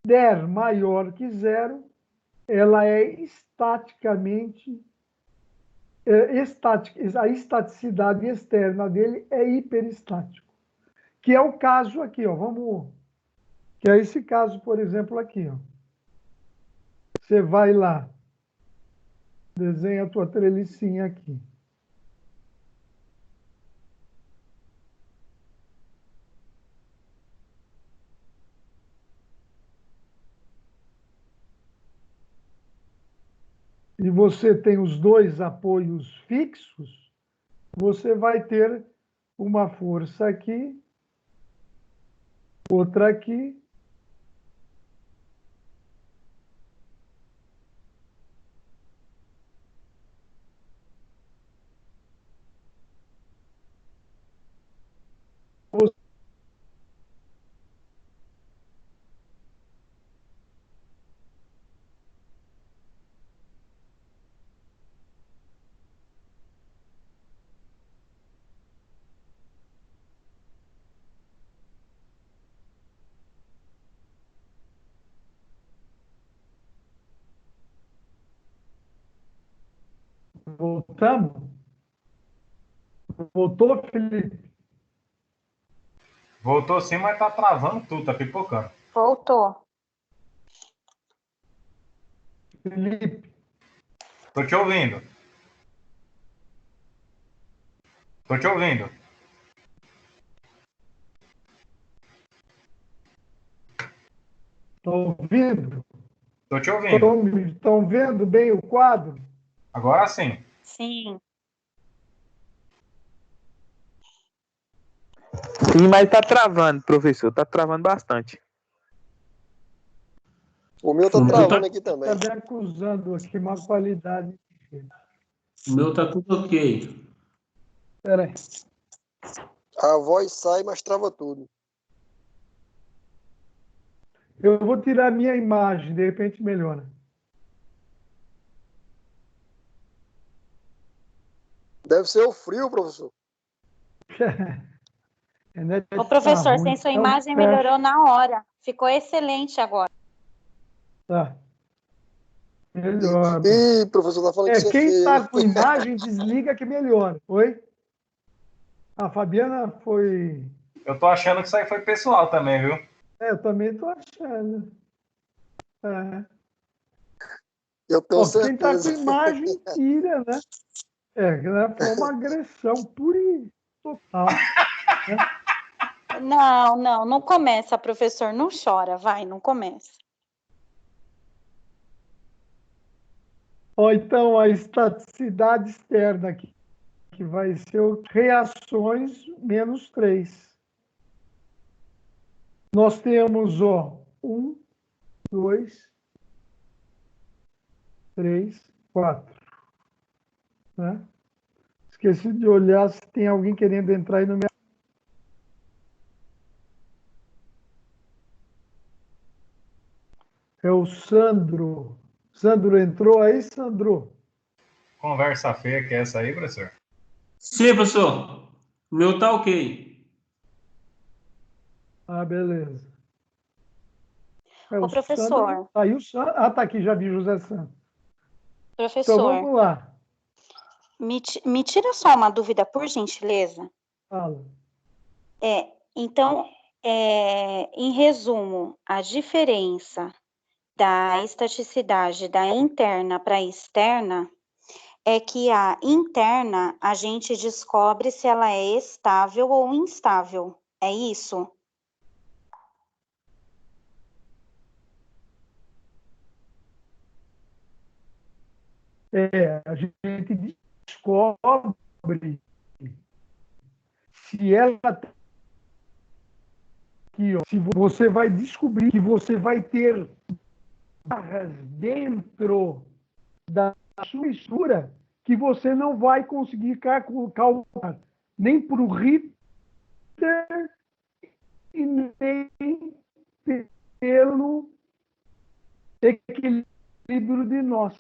der maior que 0, ela é estaticamente, estática, a estaticidade externa dele é hiperestático. Que é o caso aqui, ó, vamos, que é esse caso, por exemplo, aqui, ó. Você vai lá, desenha a tua trelicinha aqui. E você tem os 2 apoios fixos, você vai ter uma força aqui, outra aqui, Voltamos? Voltou, Felipe? Voltou sim, mas tá travando tudo, tá pipocando. Voltou. Felipe? Tô te ouvindo. Tô te ouvindo. Estão ouvindo? Tô te ouvindo. Estão vendo bem o quadro? Agora sim. Sim. Sim, mas tá travando, professor. Tá travando bastante. O meu tá travando aqui também. Está me acusando aqui má qualidade. O meu tá tudo ok. Espera aí. A voz sai, mas trava tudo. Eu vou tirar minha imagem, de repente melhora. Deve ser o frio, professor. Ô, professor, ruim, sem sua então imagem fecha. melhorou na hora. Ficou excelente agora. Tá. Melhor. Ih, professor, tá falando que isso é Quem feio. está com imagem, desliga que melhora. Oi? A Fabiana foi... Eu tô achando que isso aí foi pessoal também, viu? Eu também estou achando. Eu tenho Quem está com certeza. imagem, tira, né? Foi uma agressão pura e total. Né? Não começa, professor. Não chora, vai, não começa. Então, a estaticidade externa aqui, que vai ser reações menos 3. Nós temos 1, 2, 3, 4. Né? Esqueci de olhar se tem alguém querendo entrar aí no meu. É o Sandro. Sandro entrou aí, Sandro? Conversa feia que é essa aí, professor? Sim, professor. O meu tá ok. Beleza. Ô, professor. Sandro, aí o Sandro. Tá aqui, já vi José Santos. Professor. Então, vamos lá. Me tira só uma dúvida, por gentileza. Fala. Então, em resumo, a diferença da estaticidade da interna para a externa é que a interna a gente descobre se ela é estável ou instável. É isso? A gente descobre se ela aqui, se você vai descobrir que você vai ter barras dentro da sua estrutura que você não vai conseguir calcular nem para o Richter e nem pelo equilíbrio de nós.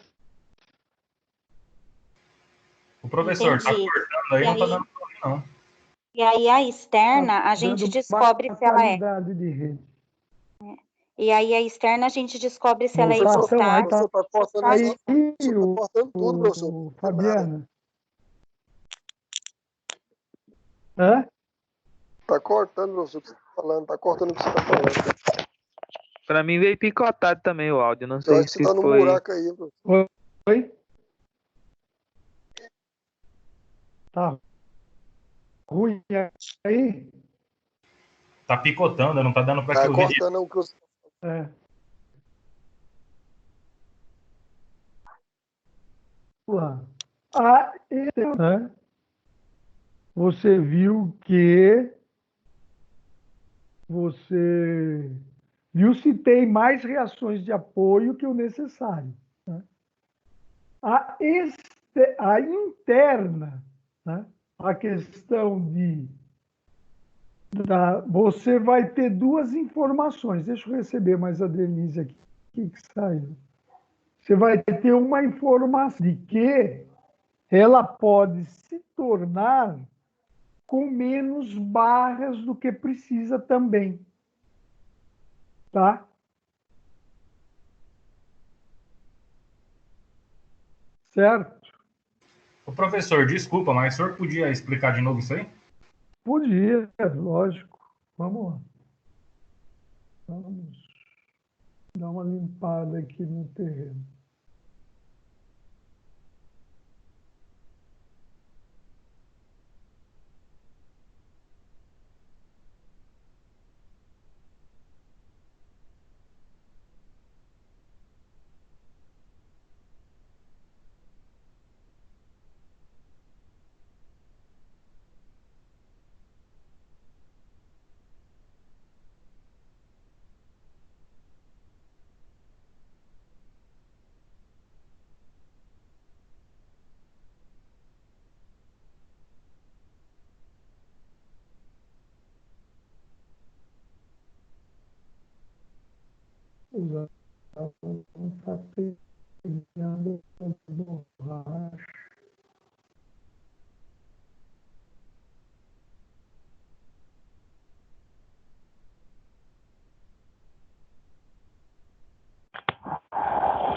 O professor tá Entendi. cortando aí, não tá dando pra ouvir, não. E aí a externa a gente descobre se ela é. De rede. E aí a externa a gente descobre se ela é Professor, estável. professor, tá cortando, Aí, tá cortando tudo, professor. Não tem nada. Fabiana. Hã? Tá cortando, professor, o que você tá falando. Tá cortando o que você tá falando. Pra mim veio picotado também o áudio. Não Eu sei acho que se você tá no foi. buraco aí, professor. Oi? Tá ruim aí? Tá picotando, não tá dando pra te Tá ouvir. cortando o que você... Né? Você viu que se tem mais reações de apoio que o necessário. Né? A interna, né? A questão você vai ter duas informações. Deixa eu receber mais a Denise aqui. O que saiu? Você vai ter uma informação de que ela pode se tornar com menos barras do que precisa também. Tá? Certo? Ô, professor, desculpa, mas o senhor podia explicar de novo isso aí? Podia, lógico. Vamos lá. Vamos dar uma limpada aqui no terreno. Usar um tapete borracha.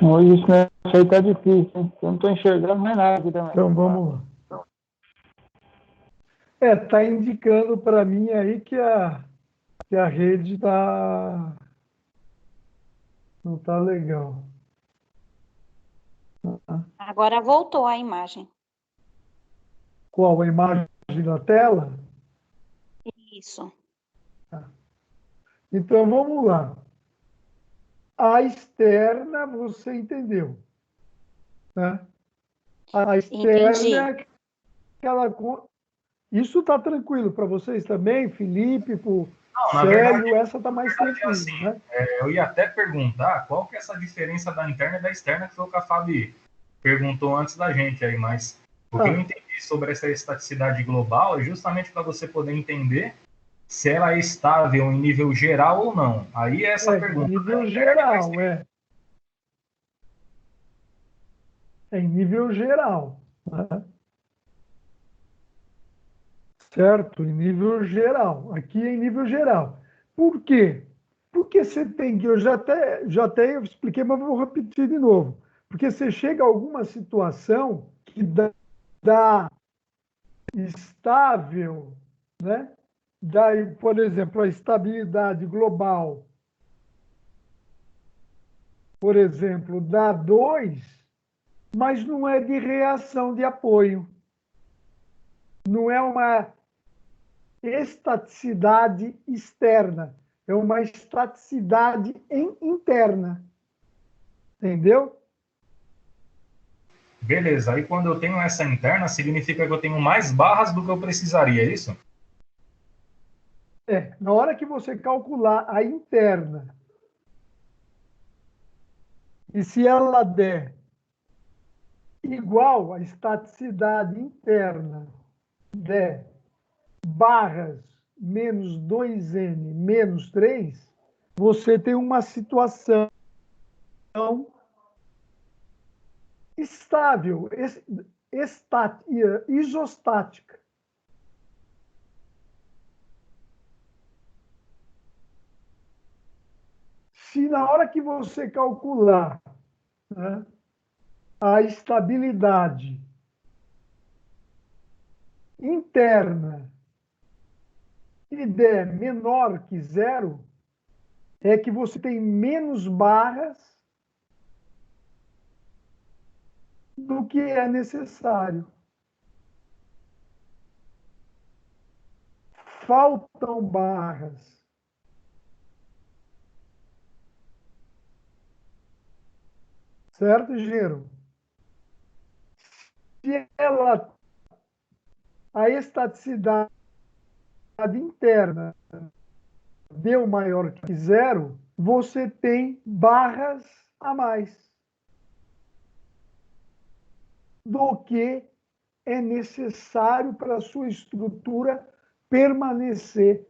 Hoje isso aí tá difícil, hein? Eu não estou enxergando mais nada aqui também. Então vamos lá. Tá indicando para mim aí que a rede não tá legal. Agora voltou a imagem. Qual? A imagem da tela? Isso. Então vamos lá. A externa você entendeu, né? A externa Entendi. é aquela... Isso tá tranquilo para vocês também, Felipe, pro Não, na Célio, verdade, essa tá mais tranquila, assim, né? eu ia até perguntar qual que é essa diferença da interna e da externa que foi o que a Fabi perguntou antes da gente aí, mas o que eu entendi sobre essa estaticidade global é justamente para você poder entender se ela é estável em nível geral ou não. Aí é essa pergunta. Em nível geral, É em nível geral, né? Certo? Em nível geral. Aqui é em nível geral. Por quê? Porque você tem que... Eu já até expliquei, mas vou repetir de novo. Porque você chega a alguma situação que dá estável, né? Daí, por exemplo, a estabilidade global, por exemplo, dá 2, mas não é de reação de apoio. Não é uma estaticidade externa, é uma estaticidade interna. Entendeu? Beleza, aí quando eu tenho essa interna, significa que eu tenho mais barras do que eu precisaria, é isso? Na hora que você calcular a interna, e se ela der igual à estaticidade interna, der barras menos 2n menos 3, você tem uma situação estável, isostática. Se na hora que você calcular, né, a estabilidade interna e der menor que 0, é que você tem menos barras do que é necessário. Faltam barras. Certo, Giro? Se a estaticidade interna deu maior que 0, você tem barras a mais do que é necessário para a sua estrutura permanecer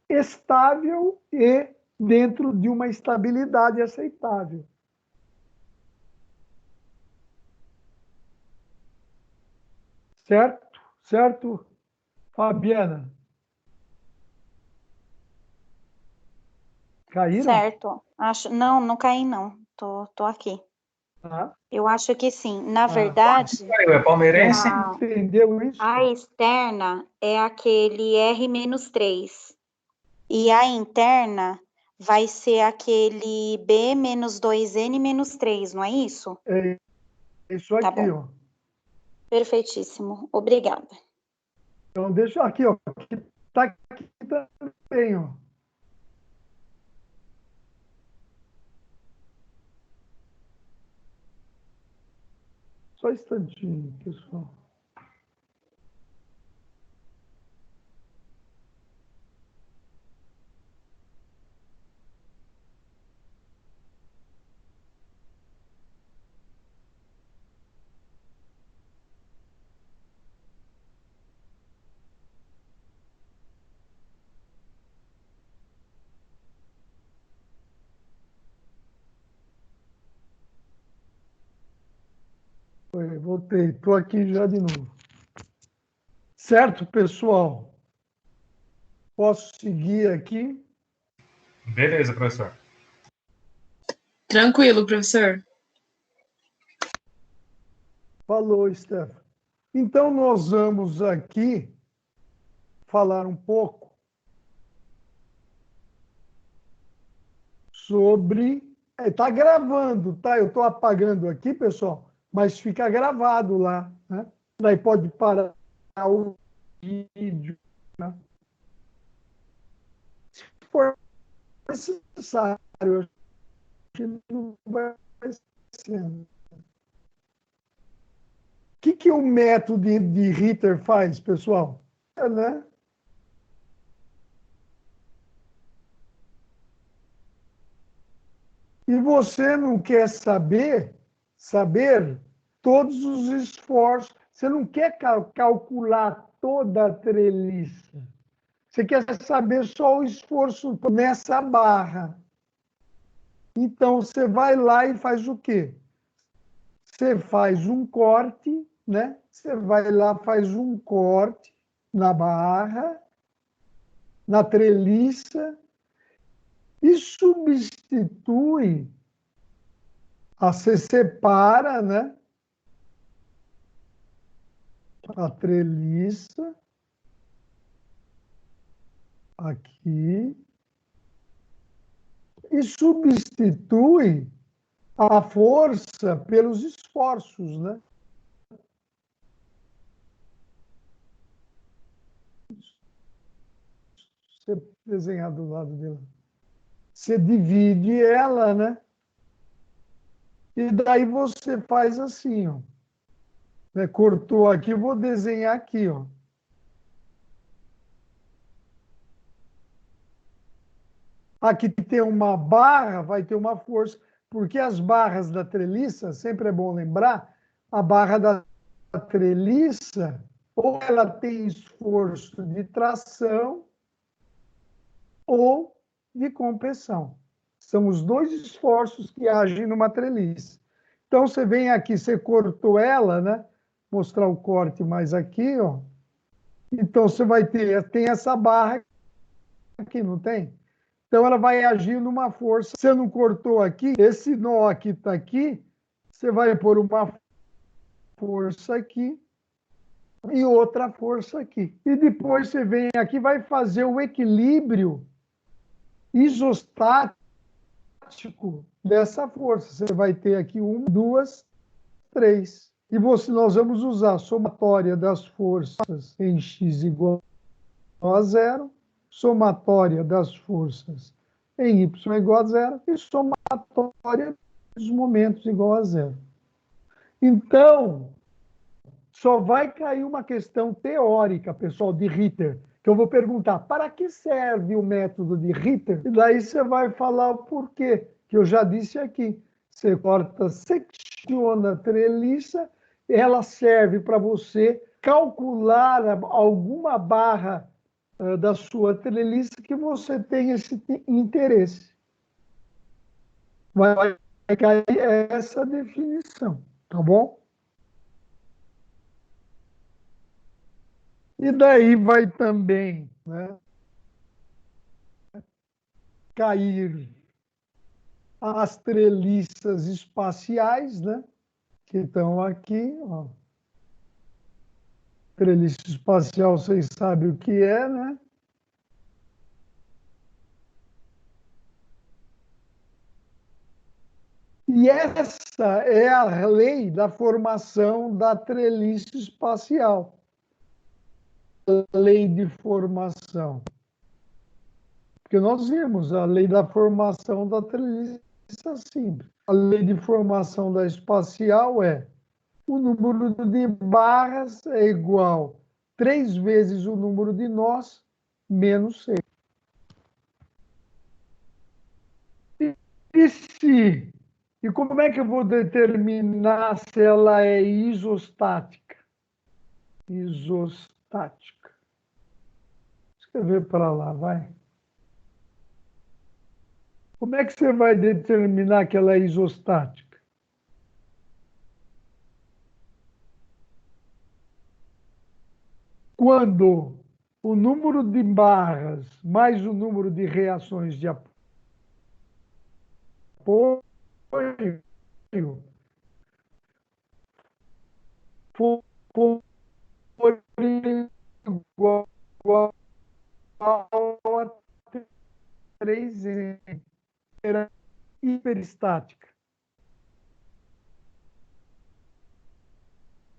estável e dentro de uma estabilidade aceitável. Certo? Certo, Fabiana? Caíram? Certo. Não caí não. Tô aqui. Tá? Eu acho que sim. Na verdade, É palmeirense? Entendeu isso? a externa é aquele R-3. E a interna vai ser aquele B-2N-3, não é isso? É isso Tá aqui, bom. ó. Perfeitíssimo. Obrigada. Então, deixa aqui, ó. Que tá aqui também, ó. Só um instantinho, pessoal. Voltei. Estou aqui já de novo. Certo, pessoal? Posso seguir aqui? Beleza, professor. Tranquilo, professor. Falou, Stefan. Então, nós vamos aqui falar um pouco sobre... Está gravando, tá? Eu estou apagando aqui, pessoal, mas fica gravado lá, né? Daí pode parar o vídeo, né? Se for necessário, acho que não vai ser. O que o método de Ritter faz, pessoal? Né? E você não quer saber todos os esforços. Você não quer calcular toda a treliça. Você quer saber só o esforço nessa barra. Então, você vai lá e faz o quê? Você faz um corte, né? Você vai lá, faz um corte na barra, na treliça, e substitui, você separa, né? A treliça, aqui, e substitui a força pelos esforços, né? Você desenhar do lado dela. Você divide ela, né? E daí você faz assim, ó. Né? Cortou aqui, vou desenhar aqui, ó. Aqui tem uma barra, vai ter uma força, porque as barras da treliça, sempre é bom lembrar, a barra da treliça, ou ela tem esforço de tração ou de compressão. São os dois esforços que agem numa treliça. Então, você vem aqui, você cortou ela, né? Mostrar o corte mais aqui, ó. Então, você vai ter, tem essa barra aqui, não tem? Então, ela vai agir numa força. Você não cortou aqui, esse nó aqui está aqui, você vai pôr uma força aqui e outra força aqui. E depois você vem aqui e vai fazer o equilíbrio isostático dessa força. Você vai ter aqui 1, 2, 3. E nós vamos usar a somatória das forças em x igual a zero, somatória das forças em y igual a zero e somatória dos momentos igual a zero. Então, só vai cair uma questão teórica, pessoal, de Ritter, que eu vou perguntar, para que serve o método de Ritter? E daí você vai falar o porquê, que eu já disse aqui. Você corta, secciona a treliça, ela serve para você calcular alguma barra da sua treliça que você tem esse interesse. Vai cair essa definição, tá bom? E daí vai também, né, cair as treliças espaciais, né? Que estão aqui, ó. Treliça espacial, vocês sabem o que é, né? E essa é a lei da formação da treliça espacial. A lei de formação. Porque nós vimos a lei da formação da treliça simples. A lei de formação da espacial é o número de barras é igual 3 vezes o número de nós menos 6. E como é que eu vou determinar se ela é isostática? Isostática. Escrever para lá, vai. Como é que você vai determinar que ela é isostática? Quando o número de barras mais o número de reações de apoio for igual a 3M. Era hiperestática.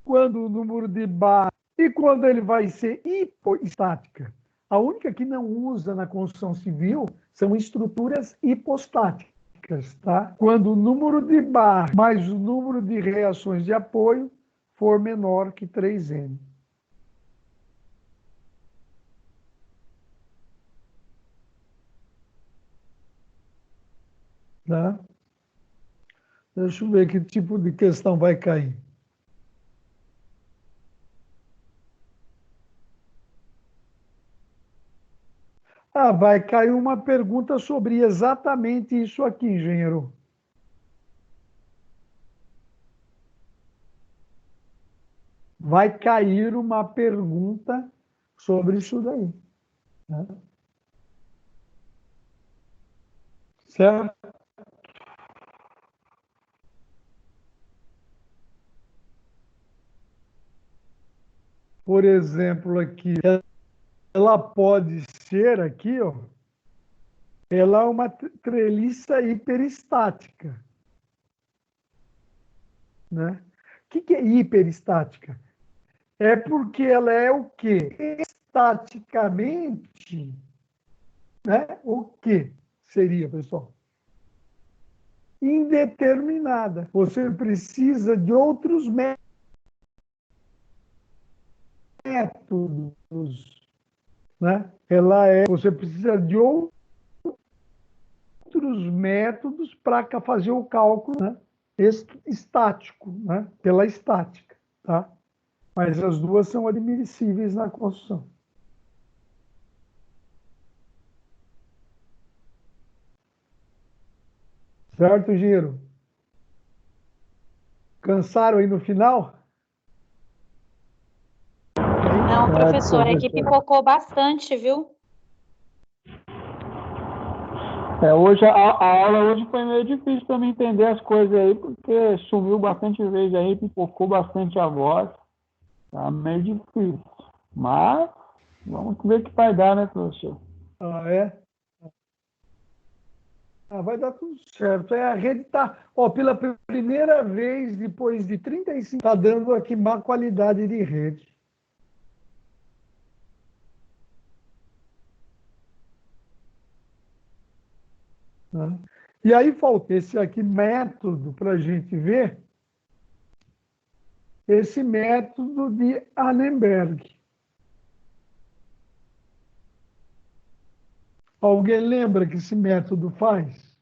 Quando o número de barras e quando ele vai ser hipoestática. A única que não usa na construção civil são estruturas hipostáticas, tá? Quando o número de barras mais o número de reações de apoio for menor que 3M. Tá? Deixa eu ver que tipo de questão vai cair. Ah, vai cair uma pergunta sobre exatamente isso aqui, engenheiro. Vai cair uma pergunta sobre isso daí. Né? Certo? Por exemplo, aqui, ela pode ser aqui, ó, ela é uma treliça hiperestática. Né? O que é hiperestática? É porque ela é o quê? Estaticamente, né? O que seria, pessoal? Indeterminada. Você precisa de outros métodos, né? Você precisa de outros métodos para fazer o cálculo, né? Estático, né? Pela estática, tá? Mas as duas são admissíveis na construção. Certo, Giro? Cansaram aí no final? Não, professor, é que pipocou bastante, viu? Hoje a aula hoje foi meio difícil para mim entender as coisas aí, porque sumiu bastante vez aí, pipocou bastante a voz. Tá meio difícil. Mas vamos ver o que vai dar, né, professor? Ah, é? Ah, vai dar tudo certo. A rede está, pela primeira vez, depois de 35, está dando aqui má qualidade de rede. Né? E aí falta esse aqui método para a gente ver, esse método de Annenberg. Alguém lembra que esse método faz?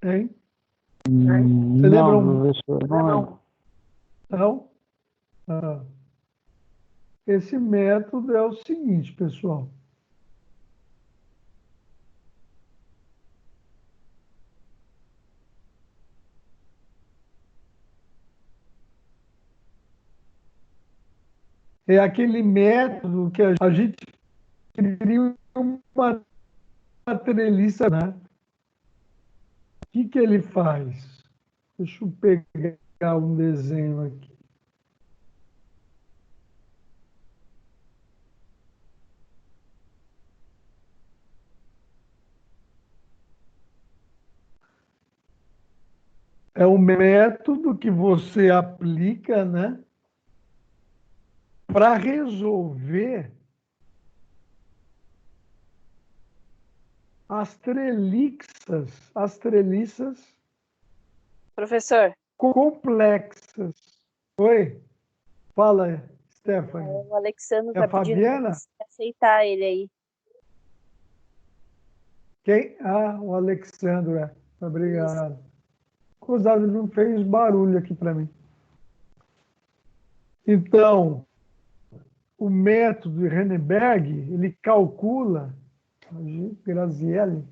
Hein? Você lembra professor, não. Não? Ah. Esse método é o seguinte, pessoal. É aquele método que a gente cria uma treliça, né? O que ele faz? Deixa eu pegar um desenho aqui. É o método que você aplica, né, para resolver as treliças Professor, complexas. Oi? Fala, Stephanie. o Alexandre É a tá pedindo para Fabiana? você aceitar ele aí. Quem? Ah, o Alexandre. Obrigado. Cruzado não fez barulho aqui para mim. Então, o método de Renneberg, ele calcula, Grazielli,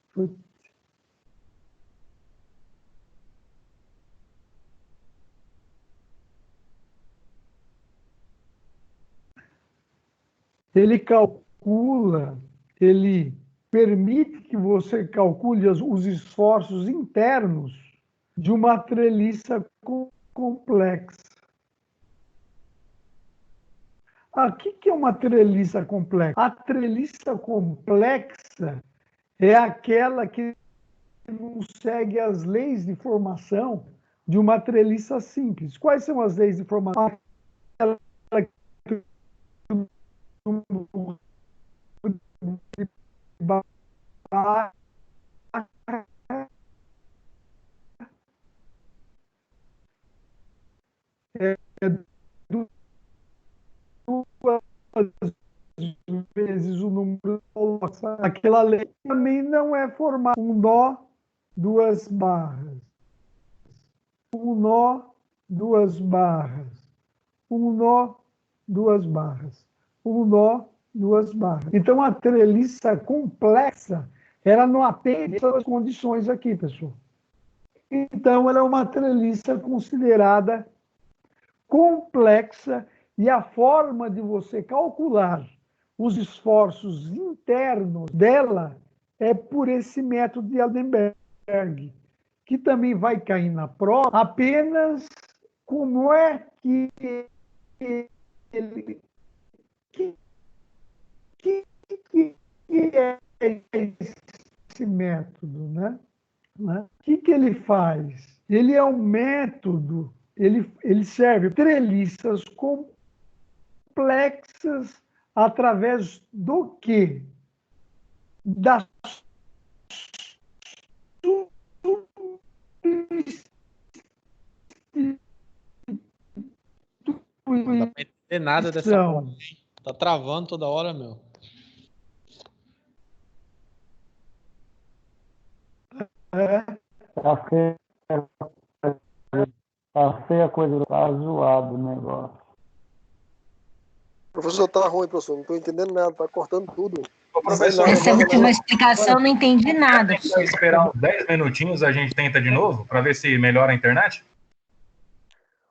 foi. Ele calcula, ele permite que você calcule os esforços internos de uma treliça complexa. O que é uma treliça complexa? A treliça complexa é aquela que não segue as leis de formação de uma treliça simples. Quais são as leis de formação? Aquela que é duas vezes o número. Aquela lei também não é formada um nó, duas barras. Um nó, duas barras. Um nó, duas barras. Um nó, duas barras. Então, a treliça complexa, ela não atende todas as condições aqui, pessoal. Então, ela é uma treliça considerada complexa e a forma de você calcular os esforços internos dela é por esse método de Aldenberg, que também vai cair na prova apenas como é que ele que é esse método, né? O que ele faz? Ele é um método, ele serve treliças complexas através do quê? Da Não dá pra entender nada dessa porra. Tá travando toda hora, meu. Tá feia a coisa, tá zoado o negócio. Professor, tá ruim, professor. Não tô entendendo nada, tá cortando tudo. Professor, Essa última explicação eu não entendi nada. Se esperar uns 10 minutinhos, a gente tenta de novo, para ver se melhora a internet?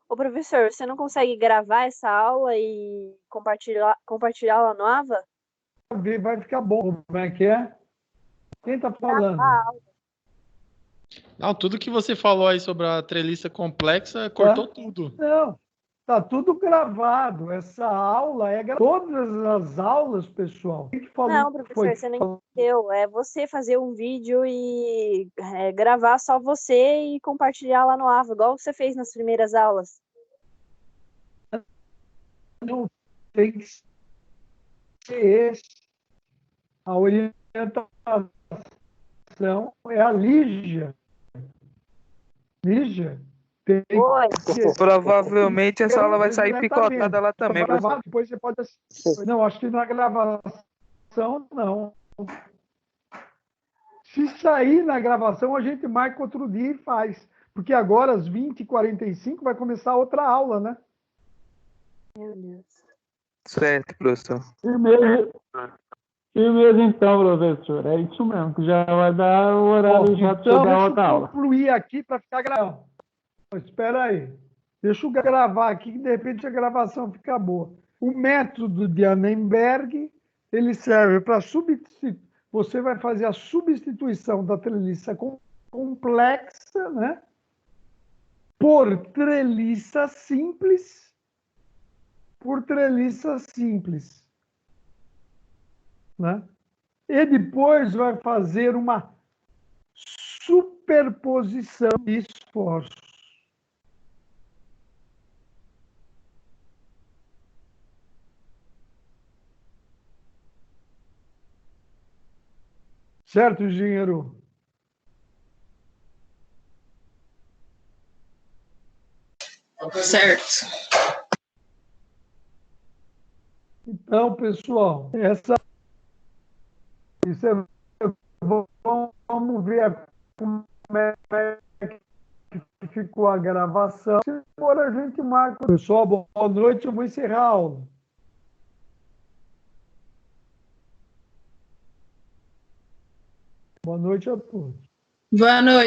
Ô, professor, você não consegue gravar essa aula e compartilhá-la no AVA? Vai ficar bom. Como é que é? Quem tá falando? Não, tudo que você falou aí sobre a treliça complexa, cortou tudo. Não, tá tudo gravado. Essa aula é gravada. Todas as aulas, pessoal. Quem que falou Não, professor, você não entendeu. É você fazer um vídeo e gravar só você e compartilhar lá no AVA, igual você fez nas primeiras aulas. Não tem que ser esse. A orientação é a Lígia. Lígia, tem que... Provavelmente essa aula vai sair picotada lá também, professor. Depois você pode assistir. Não, acho que na gravação, não. Se sair na gravação, a gente marca outro dia e faz. Porque agora, às 20h45, vai começar outra aula, né? Meu Deus. Certo, professor. E mesmo então, professor, é isso mesmo, que já vai dar o horário já de chegar a outra aula. Deixa eu concluir aqui para ficar gravando. Espera aí. Deixa eu gravar aqui, que de repente a gravação fica boa. O método de Annenberg ele serve para substituir. Você vai fazer a substituição da treliça complexa, né? Por treliça simples, né? E depois vai fazer uma superposição de esforços. Certo, engenheiro? Certo. Então, pessoal, vamos ver como é que ficou a gravação. Se for, a gente marca. Pessoal, boa noite, eu vou encerrar a aula. Boa noite a todos. Boa noite.